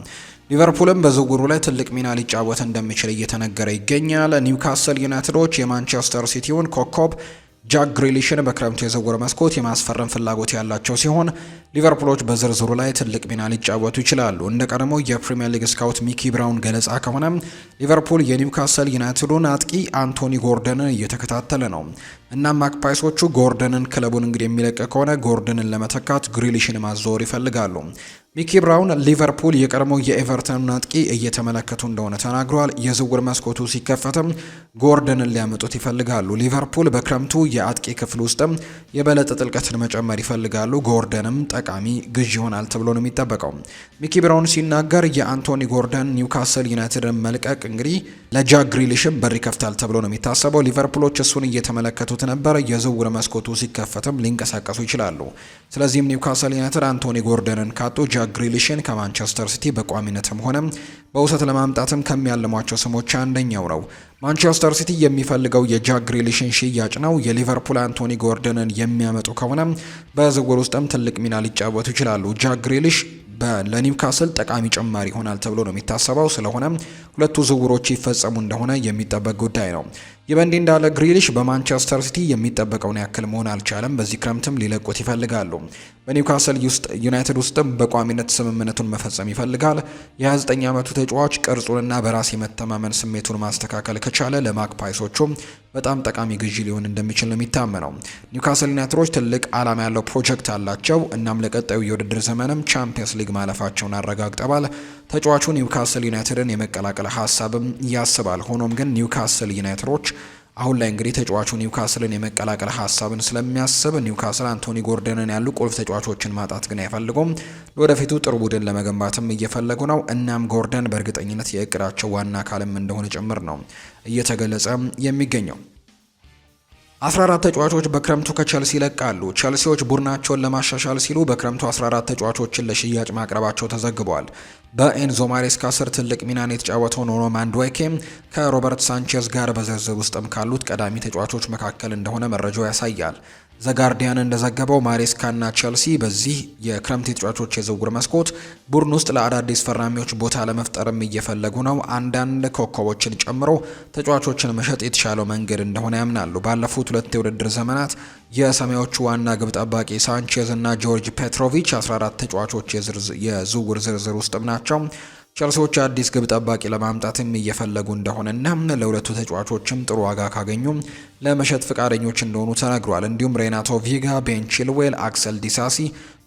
ሊቨርፑልም በዝውውሩ ላይ ትልቅ ሚና ሊጫወት እንደሚችል እየተነገረ ይገኛል። ኒውካስል ዩናይትዶች የማንቸስተር ሲቲውን ኮከብ ጃክ ግሪሊሽን በክረምቱ የዝውውር መስኮት የማስፈረም ፍላጎት ያላቸው ሲሆን ሊቨርፑሎች በዝርዝሩ ላይ ትልቅ ሚና ሊጫወቱ ይችላሉ። እንደ ቀድሞ የፕሪሚየር ሊግ ስካውት ሚኪ ብራውን ገለጻ ከሆነ ሊቨርፑል የኒውካስል ዩናይትዱን አጥቂ አንቶኒ ጎርደንን እየተከታተለ ነው። እናም ማክፓይሶቹ ጎርደንን ክለቡን እንግዲህ የሚለቅ ከሆነ ጎርደንን ለመተካት ግሪሊሽን ማዘወር ይፈልጋሉ። ሚኪ ብራውን ሊቨርፑል የቀድሞ የኤቨርተኑን አጥቂ እየተመለከቱ እንደሆነ ተናግሯል። የዝውውር መስኮቱ ሲከፈትም ጎርደንን ሊያመጡት ይፈልጋሉ። ሊቨርፑል በክረምቱ የአጥቂ ክፍል ውስጥም የበለጠ ጥልቀትን መጨመር ይፈልጋሉ። ጎርደንም ጠቃሚ ግዥ ይሆናል ተብሎ ነው የሚጠበቀው። ሚኪ ብራውን ሲናገር የአንቶኒ ጎርደን ኒውካስል ዩናይትድን መልቀቅ እንግዲህ ለጃክ ግሪሊሽም በር ይከፍታል ተብሎ ነው የሚታሰበው። ሊቨርፑሎች እሱን እየተመለከቱት ነበር። የዝውውር መስኮቱ ሲከፈትም ሊንቀሳቀሱ ይችላሉ። ስለዚህም ኒውካስል ዩናይትድ አንቶኒ ጎርደንን ካጡ ጃክ ግሪሊሽን ከማንቸስተር ሲቲ በቋሚነትም ሆነ በውሰት ለማምጣትም ከሚያልሟቸው ስሞች አንደኛው ነው። ማንቸስተር ሲቲ የሚፈልገው የጃክ ግሪሊሽን ሽያጭ ነው። የሊቨርፑል አንቶኒ ጎርደንን የሚያመጡ ከሆነ በዝውውር ውስጥም ትልቅ ሚና ሊጫወቱ ይችላሉ። ጃክ ግሪሊሽ ለኒውካስል ጠቃሚ ጭማሪ ይሆናል ተብሎ ነው የሚታሰበው። ስለሆነ ሁለቱ ዝውውሮች ይፈጸሙ እንደሆነ የሚጠበቅ ጉዳይ ነው። ይህ በእንዲህ እንዳለ ግሪሊሽ በማንቸስተር ሲቲ የሚጠበቀውን ያክል መሆን አልቻለም። በዚህ ክረምትም ሊለቁት ይፈልጋሉ። በኒውካስል ዩናይትድ ውስጥም በቋሚነት ስምምነቱን መፈጸም ይፈልጋል። የ29 ዓመቱ ተጫዋች ቅርጹንና በራስ የመተማመን ስሜቱን ማስተካከል ከቻለ ለማክፓይሶቹ በጣም ጠቃሚ ግዢ ሊሆን እንደሚችል ነው የሚታመነው። ኒውካስል ዩናይትዶች ትልቅ ዓላማ ያለው ፕሮጀክት አላቸው። እናም ለቀጣዩ የውድድር ዘመንም ቻምፒየንስ ሊግ ማለፋቸውን አረጋግጠዋል። ተጫዋቹ ኒውካስል ዩናይትድን የመቀላቀል ሀሳብም ያስባል። ሆኖም ግን ኒውካስል ዩናይትዶች አሁን ላይ እንግዲህ ተጫዋቹ ኒውካስልን የመቀላቀል ሀሳብን ስለሚያስብ ኒውካስል አንቶኒ ጎርደንን ያሉ ቁልፍ ተጫዋቾችን ማጣት ግን አይፈልጉም። ለወደፊቱ ጥሩ ቡድን ለመገንባትም እየፈለጉ ነው። እናም ጎርደን በእርግጠኝነት የእቅዳቸው ዋና አካልም እንደሆነ ጭምር ነው እየተገለጸ የሚገኘው። 14 ተጫዋቾች በክረምቱ ከቸልሲ ይለቃሉ። ቸልሲዎች ቡድናቸውን ለማሻሻል ሲሉ በክረምቱ 14 ተጫዋቾችን ለሽያጭ ማቅረባቸው ተዘግቧል። በኤንዞ ማሬስካ ስር ትልቅ ሚናን የተጫወተው ኖኖ ማንድዌኬ ከሮበርት ሳንቼዝ ጋር በዝርዝር ውስጥም ካሉት ቀዳሚ ተጫዋቾች መካከል እንደሆነ መረጃው ያሳያል። ዘጋርዲያን እንደዘገበው ማሬስካና ቸልሲ በዚህ የክረምት ተጫዋቾች የዝውውር መስኮት ቡድን ውስጥ ለአዳዲስ ፈራሚዎች ቦታ ለመፍጠርም እየፈለጉ ነው። አንዳንድ ኮከቦችን ጨምሮ ተጫዋቾችን መሸጥ የተሻለው መንገድ እንደሆነ ያምናሉ። ባለፉት 2 የውድድር ዘመናት የሰማያዎቹ ዋና ግብ ጠባቂ ሳንቼዝ እና ጆርጅ ፔትሮቪች 14 ተጫዋቾች የዝውውር ዝርዝር ውስጥም ናቸው። ቸልሲዎች አዲስ ግብ ጠባቂ ለማምጣትም እየፈለጉ እንደሆነና ለሁለቱ ተጫዋቾችም ጥሩ ዋጋ ካገኙ ለመሸጥ ፈቃደኞች እንደሆኑ ተነግሯል። እንዲሁም ሬናቶ ቪጋ፣ ቤን ቺልዌል፣ አክሰል ዲሳሲ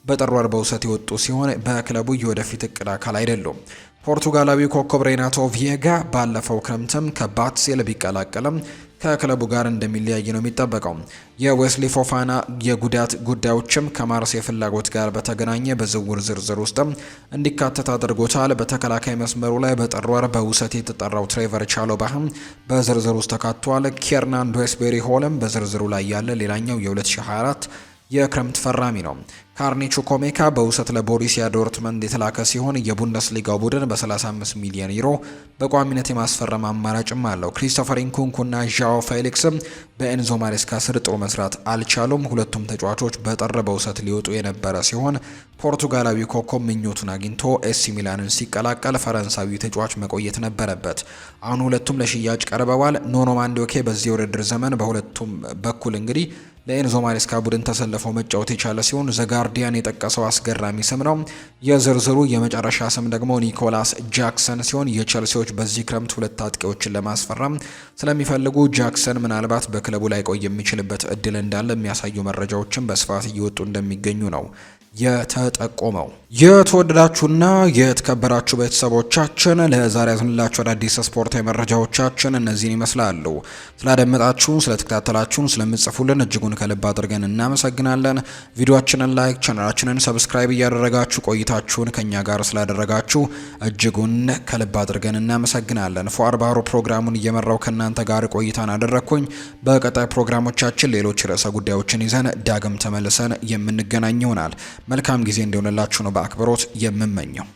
በጥር ወር በውሰት የወጡ ሲሆን በክለቡ የወደፊት እቅድ አካል አይደሉም። ፖርቱጋላዊው ኮከብ ሬናቶ ቪጋ ባለፈው ክረምትም ከባትሴል ቢቀላቀልም ከክለቡ ጋር እንደሚለያይ ነው የሚጠበቀው። የዌስሊ ፎፋና የጉዳት ጉዳዮችም ከማርሴ ፍላጎት ጋር በተገናኘ በዝውውር ዝርዝር ውስጥም እንዲካተት አድርጎታል። በተከላካይ መስመሩ ላይ በጥር ወር በውሰት የተጠራው ትሬቨር ቻሎባህም በዝርዝር ውስጥ ተካቷል። ኬርናን ዶስቤሪ ሆልም በዝርዝሩ ላይ ያለ ሌላኛው የ2024 የክረምት ፈራሚ ነው። ካርኒቹ ኮሜካ በውሰት ለቦሩሲያ ዶርትመንድ የተላከ ሲሆን የቡንደስሊጋው ቡድን በ35 ሚሊዮን ዩሮ በቋሚነት የማስፈረም አማራጭም አለው። ክሪስቶፈር ኢንኩንኩና ዣኦ ፌሊክስም በኤንዞ ማሬስካ ስር ጥሩ መስራት አልቻሉም። ሁለቱም ተጫዋቾች በጥር በውሰት ሊወጡ የነበረ ሲሆን ፖርቱጋላዊ ኮከብ ምኞቱን አግኝቶ ኤሲ ሚላንን ሲቀላቀል ፈረንሳዊ ተጫዋች መቆየት ነበረበት። አሁን ሁለቱም ለሽያጭ ቀርበዋል። ኖኖ ማንዶኬ በዚህ የውድድር ዘመን በሁለቱም በኩል እንግዲህ ለኤንዞ ማሬስካ ቡድን ተሰልፈው መጫወት የቻለ ሲሆን ዘጋርዲያን የጠቀሰው አስገራሚ ስም ነው። የዝርዝሩ የመጨረሻ ስም ደግሞ ኒኮላስ ጃክሰን ሲሆን የቸልሲዎች በዚህ ክረምት 2 አጥቂዎችን ለማስፈረም ስለሚፈልጉ ጃክሰን ምናልባት በክለቡ ላይ ቆይ የሚችልበት እድል እንዳለ የሚያሳዩ መረጃዎችን በስፋት እየወጡ እንደሚገኙ ነው የተጠቆመው። የተወደዳችሁና የተከበራችሁ ቤተሰቦቻችን ለዛሬ ያዝንላችሁ አዳዲስ ስፖርታዊ መረጃዎቻችን እነዚህን ይመስላሉ። ስላደመጣችሁን፣ ስለተከታተላችሁን፣ ስለምጽፉልን እጅጉን ከልብ አድርገን እናመሰግናለን። ቪዲዮአችንን ላይክ፣ ቻናላችንን ሰብስክራይብ እያደረጋችሁ ቆይታችሁን ከኛ ጋር ስላደረጋችሁ እጅጉን ከልብ አድርገን እናመሰግናለን። ፏር ባህሩ ፕሮግራሙን እየመራው ከእናንተ ጋር ቆይታን አደረግኩኝ። በቀጣይ ፕሮግራሞቻችን ሌሎች ርዕሰ ጉዳዮችን ይዘን ዳግም ተመልሰን የምንገናኝ ይሆናል። መልካም ጊዜ እንደሆነላችሁ ነው በአክብሮት የምመኘው።